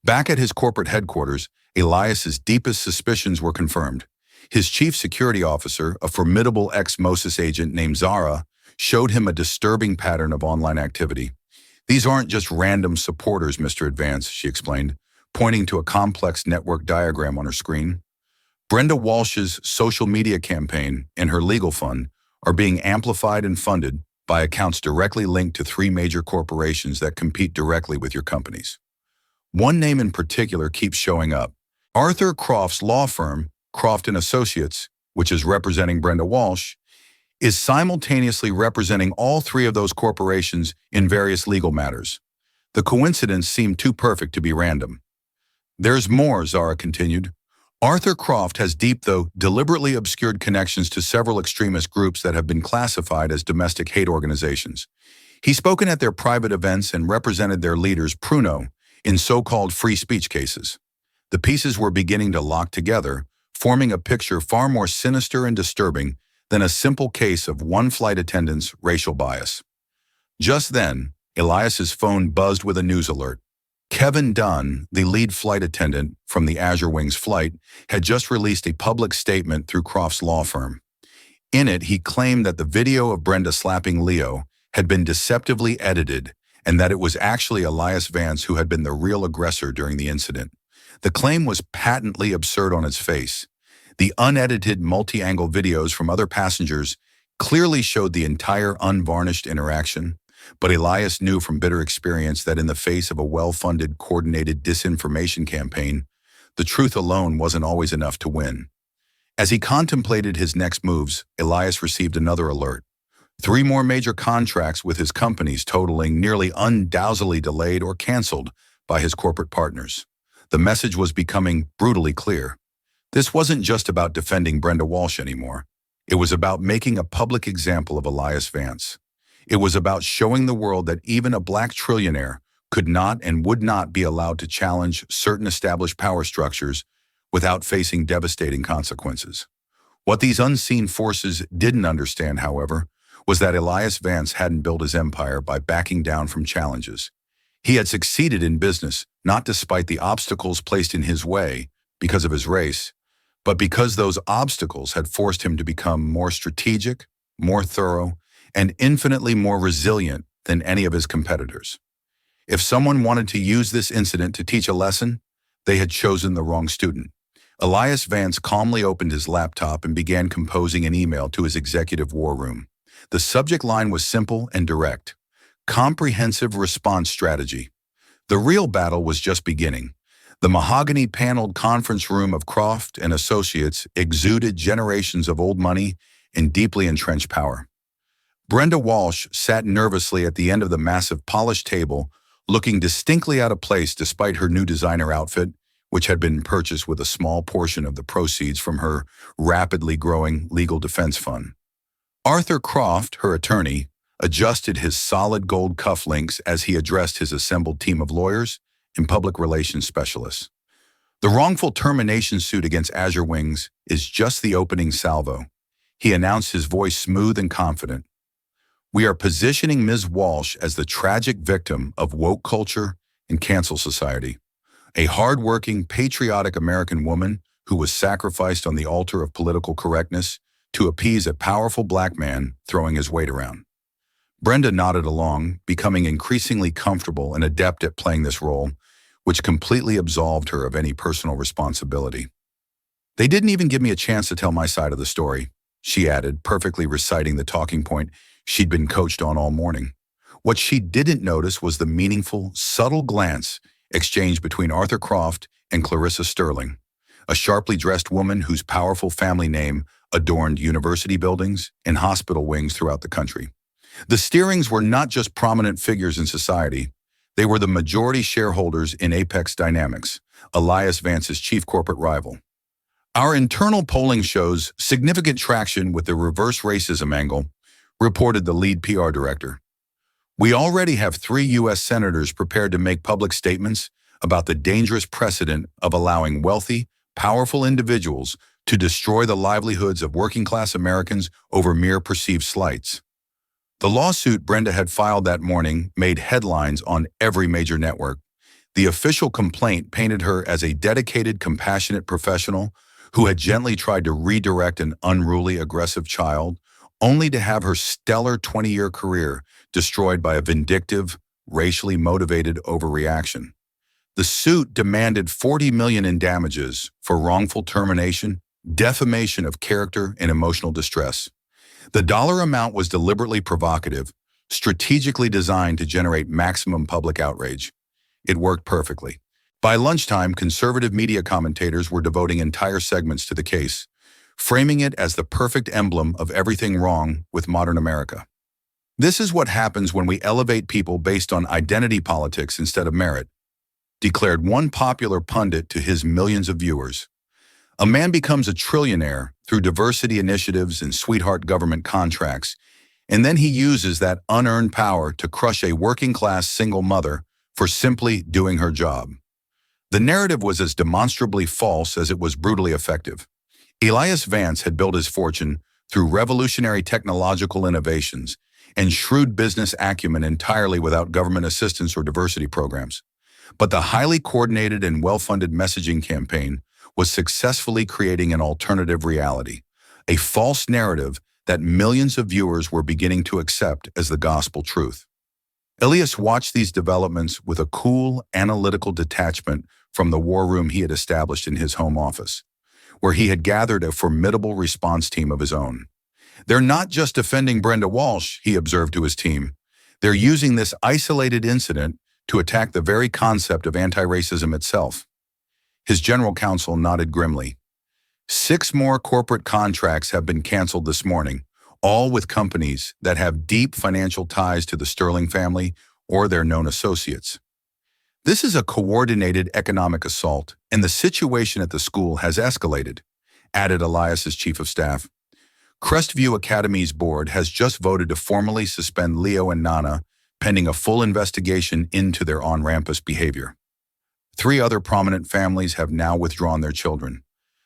Back at his corporate headquarters, Elias's deepest suspicions were confirmed. His chief security officer, a formidable ex-Moses agent named Zara, showed him a disturbing pattern of online activity. "These aren't just random supporters, Mr. Advance," she explained. pointing to a complex network diagram on her screen. Brenda Walsh's social media campaign and her legal fund are being amplified and funded by accounts directly linked to three major corporations that compete directly with your companies. One name in particular keeps showing up. Arthur Croft's law firm, Croft & Associates, which is representing Brenda Walsh, is simultaneously representing all three of those corporations in various legal matters. The coincidence seemed too perfect to be random. There's more, Zara continued. Arthur Croft has deep, though deliberately obscured connections to several extremist groups that have been classified as domestic hate organizations. He's spoken at their private events and represented their leaders, Pruno, in so-called free speech cases. The pieces were beginning to lock together, forming a picture far more sinister and disturbing than a simple case of one flight attendant's racial bias. Just then, Elias's phone buzzed with a news alert. Kevin Dunn, the lead flight attendant from the Azure Wings flight, had just released a public statement through Croft's law firm. In it, he claimed that the video of Brenda slapping Leo had been deceptively edited and that it was actually Elias Vance who had been the real aggressor during the incident. The claim was patently absurd on its face. The unedited multi-angle videos from other passengers clearly showed the entire unvarnished interaction, but Elias knew from bitter experience that in the face of a well-funded, coordinated disinformation campaign, the truth alone wasn't always enough to win. As he contemplated his next moves, Elias received another alert. 3 more major contracts with his companies totaling nearly undoubtedly delayed or canceled by his corporate partners. The message was becoming brutally clear. This wasn't just about defending Brenda Walsh anymore. It was about making a public example of Elias Vance. It was about showing the world that even a black trillionaire could not and would not be allowed to challenge certain established power structures without facing devastating consequences. What these unseen forces didn't understand, however, was that Elias Vance hadn't built his empire by backing down from challenges. He had succeeded in business, not despite the obstacles placed in his way because of his race, but because those obstacles had forced him to become more strategic, more thorough, and infinitely more resilient than any of his competitors. If someone wanted to use this incident to teach a lesson, they had chosen the wrong student. Elias Vance calmly opened his laptop and began composing an email to his executive war room. The subject line was simple and direct: comprehensive response strategy. The real battle was just beginning. The mahogany-paneled conference room of Croft and Associates exuded generations of old money and deeply entrenched power. Brenda Walsh sat nervously at the end of the massive polished table, looking distinctly out of place despite her new designer outfit, which had been purchased with a small portion of the proceeds from her rapidly growing legal defense fund. Arthur Croft, her attorney, adjusted his solid gold cufflinks as he addressed his assembled team of lawyers and public relations specialists. The wrongful termination suit against Azure Wings is just the opening salvo, he announced, his voice smooth and confident. We are positioning Ms. Walsh as the tragic victim of woke culture and cancel society, a hard-working, patriotic American woman who was sacrificed on the altar of political correctness to appease a powerful black man throwing his weight around. Brenda nodded along, becoming increasingly comfortable and adept at playing this role, which completely absolved her of any personal responsibility. They didn't even give me a chance to tell my side of the story, she added, perfectly reciting the talking point she'd been coached on all morning. What she didn't notice was the meaningful, subtle glance exchanged between Arthur Croft and Clarissa Sterling, a sharply dressed woman whose powerful family name adorned university buildings and hospital wings throughout the country. The Steerings were not just prominent figures in society. They were the majority shareholders in Apex Dynamics, Elias Vance's chief corporate rival. Our internal polling shows significant traction with the reverse racism angle, reported the lead PR director. We already have 3 U.S. senators prepared to make public statements about the dangerous precedent of allowing wealthy, powerful individuals to destroy the livelihoods of working-class Americans over mere perceived slights. The lawsuit Brenda had filed that morning made headlines on every major network. The official complaint painted her as a dedicated, compassionate professional who had gently tried to redirect an unruly, aggressive child, only to have her stellar 20-year career destroyed by a vindictive, racially motivated overreaction. The suit demanded $40 million in damages for wrongful termination, defamation of character, and emotional distress. The dollar amount was deliberately provocative, strategically designed to generate maximum public outrage. It worked perfectly. By lunchtime, conservative media commentators were devoting entire segments to the case, framing it as the perfect emblem of everything wrong with modern America. This is what happens when we elevate people based on identity politics instead of merit, declared one popular pundit to his millions of viewers. A man becomes a trillionaire through diversity initiatives and sweetheart government contracts, and then he uses that unearned power to crush a working-class single mother for simply doing her job. The narrative was as demonstrably false as it was brutally effective. Elias Vance had built his fortune through revolutionary technological innovations and shrewd business acumen entirely without government assistance or diversity programs. But the highly coordinated and well-funded messaging campaign was successfully creating an alternative reality, a false narrative that millions of viewers were beginning to accept as the gospel truth. Elias watched these developments with a cool, analytical detachment from the war room he had established in his home office, where he had gathered a formidable response team of his own. "They're not just defending Brenda Walsh," he observed to his team. "They're using this isolated incident to attack the very concept of anti-racism itself." His general counsel nodded grimly. 6 more corporate contracts have been canceled this morning, all with companies that have deep financial ties to the Sterling family or their known associates. "This is a coordinated economic assault, and the situation at the school has escalated," added Elias's chief of staff. Crestview Academy's board has just voted to formally suspend Leo and Nana, pending a full investigation into their on-campus behavior. 3 other prominent families have now withdrawn their children,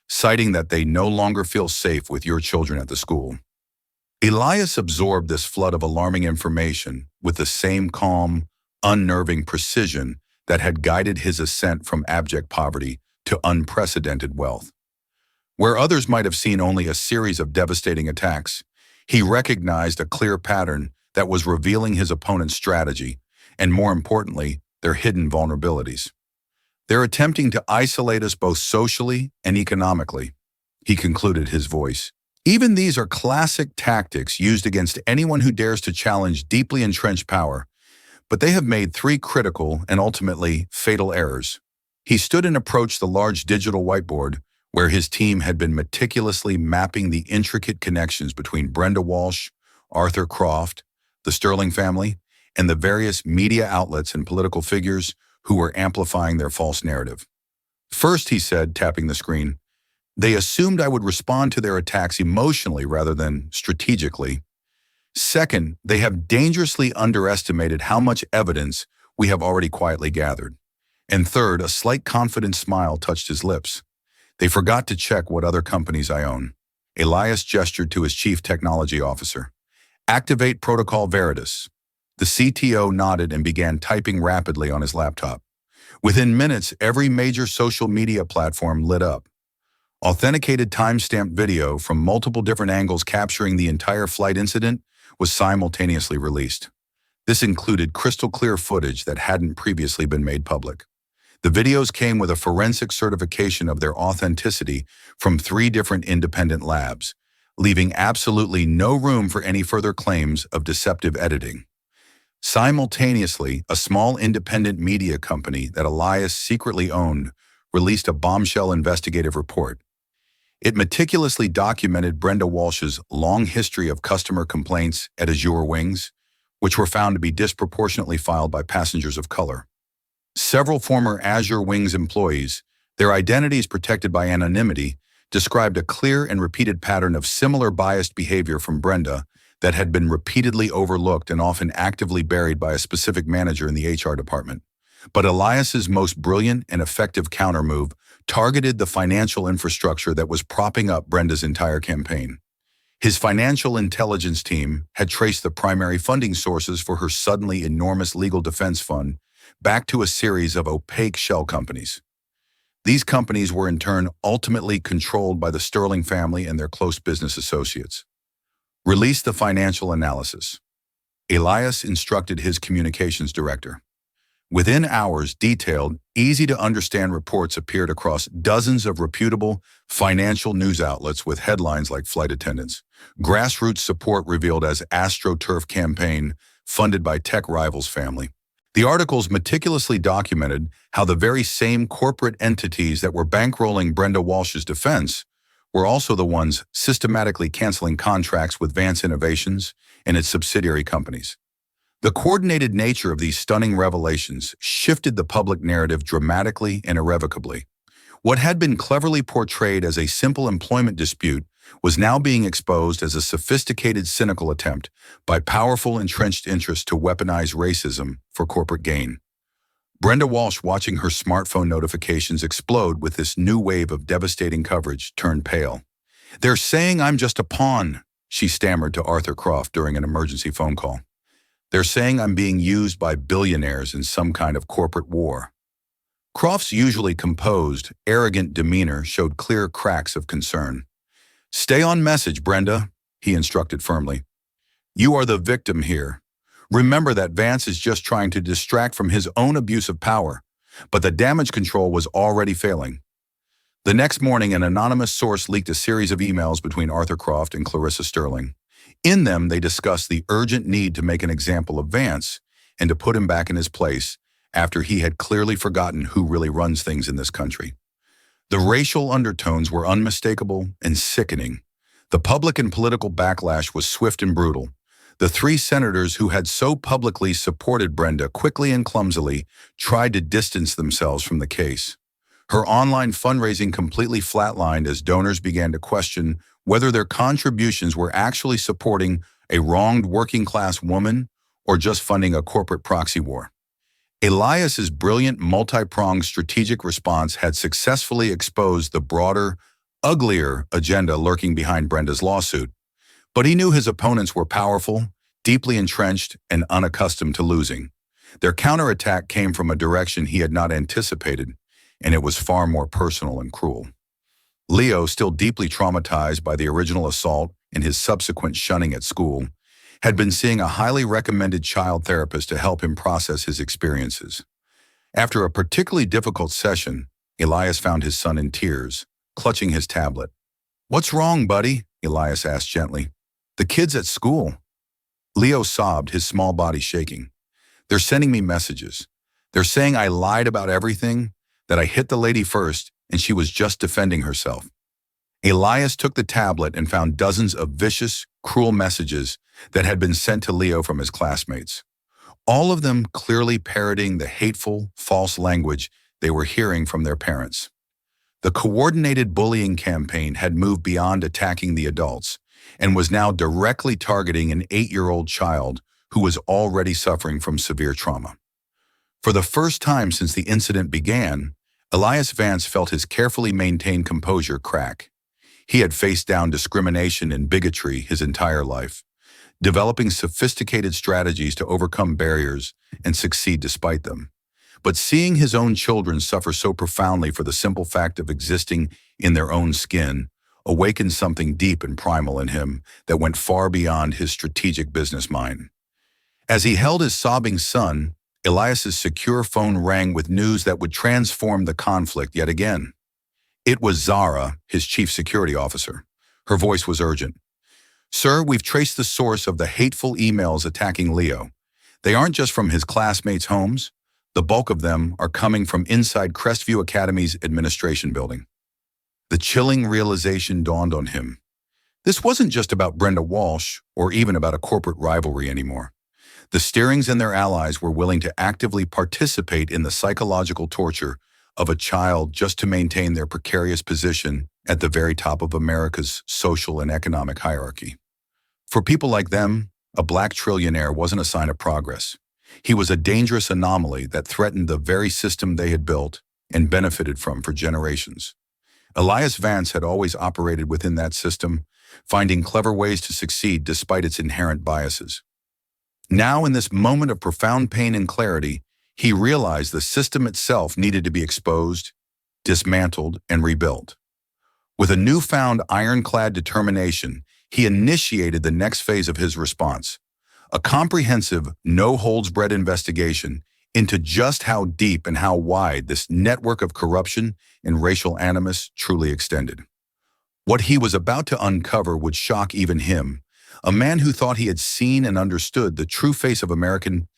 citing that they no longer feel safe with your children at the school. Elias absorbed this flood of alarming information with the same calm, unnerving precision that had guided his ascent from abject poverty to unprecedented wealth. Where others might have seen only a series of devastating attacks, he recognized a clear pattern that was revealing his opponent's strategy, and more importantly, their hidden vulnerabilities. "They're attempting to isolate us both socially and economically," he concluded, his voice. "Even these are classic tactics used against anyone who dares to challenge deeply entrenched power, but they have made 3 critical and ultimately fatal errors." He stood and approached the large digital whiteboard where his team had been meticulously mapping the intricate connections between Brenda Walsh, Arthur Croft, the Sterling family, and the various media outlets and political figures who were amplifying their false narrative. "First," he said, tapping the screen, "they assumed I would respond to their attacks emotionally rather than strategically. Second, they have dangerously underestimated how much evidence we have already quietly gathered. And third, a slight confident smile touched his lips. They forgot to check what other companies I own." Elias gestured to his chief technology officer. "Activate Protocol Veritas." The CTO nodded and began typing rapidly on his laptop. Within minutes, every major social media platform lit up. Authenticated time-stamped video from multiple different angles capturing the entire flight incident was simultaneously released. This included crystal-clear footage that hadn't previously been made public. The videos came with a forensic certification of their authenticity from 3 different independent labs, leaving absolutely no room for any further claims of deceptive editing. Simultaneously, a small independent media company that Elias secretly owned released a bombshell investigative report. It meticulously documented Brenda Walsh's long history of customer complaints at Azure Wings, which were found to be disproportionately filed by passengers of color. Several former Azure Wings employees, their identities protected by anonymity, described a clear and repeated pattern of similar biased behavior from Brenda that had been repeatedly overlooked and often actively buried by a specific manager in the HR department. But Elias's most brilliant and effective countermove targeted the financial infrastructure that was propping up Brenda's entire campaign. His financial intelligence team had traced the primary funding sources for her suddenly enormous legal defense fund back to a series of opaque shell companies. These companies were in turn ultimately controlled by the Sterling family and their close business associates. "Release the financial analysis," Elias instructed his communications director. Within hours, detailed, easy-to-understand reports appeared across dozens of reputable financial news outlets with headlines like Flight Attendants. Grassroots support revealed as AstroTurf campaign funded by tech rivals family. The articles meticulously documented how the very same corporate entities that were bankrolling Brenda Walsh's defense were also the ones systematically canceling contracts with Vance Innovations and its subsidiary companies. The coordinated nature of these stunning revelations shifted the public narrative dramatically and irrevocably. What had been cleverly portrayed as a simple employment dispute was now being exposed as a sophisticated, cynical attempt by powerful, entrenched interests to weaponize racism for corporate gain. Brenda Walsh, watching her smartphone notifications explode with this new wave of devastating coverage, turned pale. "They're saying I'm just a pawn," she stammered to Arthur Croft during an emergency phone call. "They're saying I'm being used by billionaires in some kind of corporate war." Croft's usually composed, arrogant demeanor showed clear cracks of concern. "Stay on message, Brenda," he instructed firmly. "You are the victim here. Remember that Vance is just trying to distract from his own abuse of power, but the damage control was already failing." The next morning, an anonymous source leaked a series of emails between Arthur Croft and Clarissa Sterling. In them, they discussed the urgent need to make an example of Vance and to put him back in his place after he had clearly forgotten who really runs things in this country. The racial undertones were unmistakable and sickening. The public and political backlash was swift and brutal. The three senators who had so publicly supported Brenda quickly and clumsily tried to distance themselves from the case. Her online fundraising completely flatlined as donors began to question whether their contributions were actually supporting a wronged working-class woman or just funding a corporate proxy war. Elias's brilliant multi-pronged strategic response had successfully exposed the broader, uglier agenda lurking behind Brenda's lawsuit. But he knew his opponents were powerful, deeply entrenched, and unaccustomed to losing. Their counterattack came from a direction he had not anticipated, and it was far more personal and cruel. Leo, still deeply traumatized by the original assault and his subsequent shunning at school, had been seeing a highly recommended child therapist to help him process his experiences. After a particularly difficult session, Elias found his son in tears, clutching his tablet. "What's wrong, buddy?" Elias asked gently. "The kids at school." Leo sobbed, his small body shaking. "They're sending me messages. They're saying I lied about everything, that I hit the lady first, and she was just defending herself." Elias took the tablet and found dozens of vicious, cruel messages that had been sent to Leo from his classmates, all of them clearly parroting the hateful, false language they were hearing from their parents. The coordinated bullying campaign had moved beyond attacking the adults and was now directly targeting an 8-year-old child who was already suffering from severe trauma. For the first time since the incident began, Elias Vance felt his carefully maintained composure crack. He had faced down discrimination and bigotry his entire life, developing sophisticated strategies to overcome barriers and succeed despite them. But seeing his own children suffer so profoundly for the simple fact of existing in their own skin awakened something deep and primal in him that went far beyond his strategic business mind. As he held his sobbing son, Elias's secure phone rang with news that would transform the conflict yet again. It was Zara, his chief security officer. Her voice was urgent. "Sir, we've traced the source of the hateful emails attacking Leo. They aren't just from his classmates' homes. The bulk of them are coming from inside Crestview Academy's administration building." The chilling realization dawned on him. This wasn't just about Brenda Walsh or even about a corporate rivalry anymore. The Steerings and their allies were willing to actively participate in the psychological torture of a child just to maintain their precarious position at the very top of America's social and economic hierarchy. For people like them, a black trillionaire wasn't a sign of progress. He was a dangerous anomaly that threatened the very system they had built and benefited from for generations. Elias Vance had always operated within that system, finding clever ways to succeed despite its inherent biases. Now, in this moment of profound pain and clarity, he realized the system itself needed to be exposed, dismantled, and rebuilt. With a newfound ironclad determination, he initiated the next phase of his response, a comprehensive, no-holds-barred investigation into just how deep and how wide this network of corruption and racial animus truly extended. What he was about to uncover would shock even him, a man who thought he had seen and understood the true face of American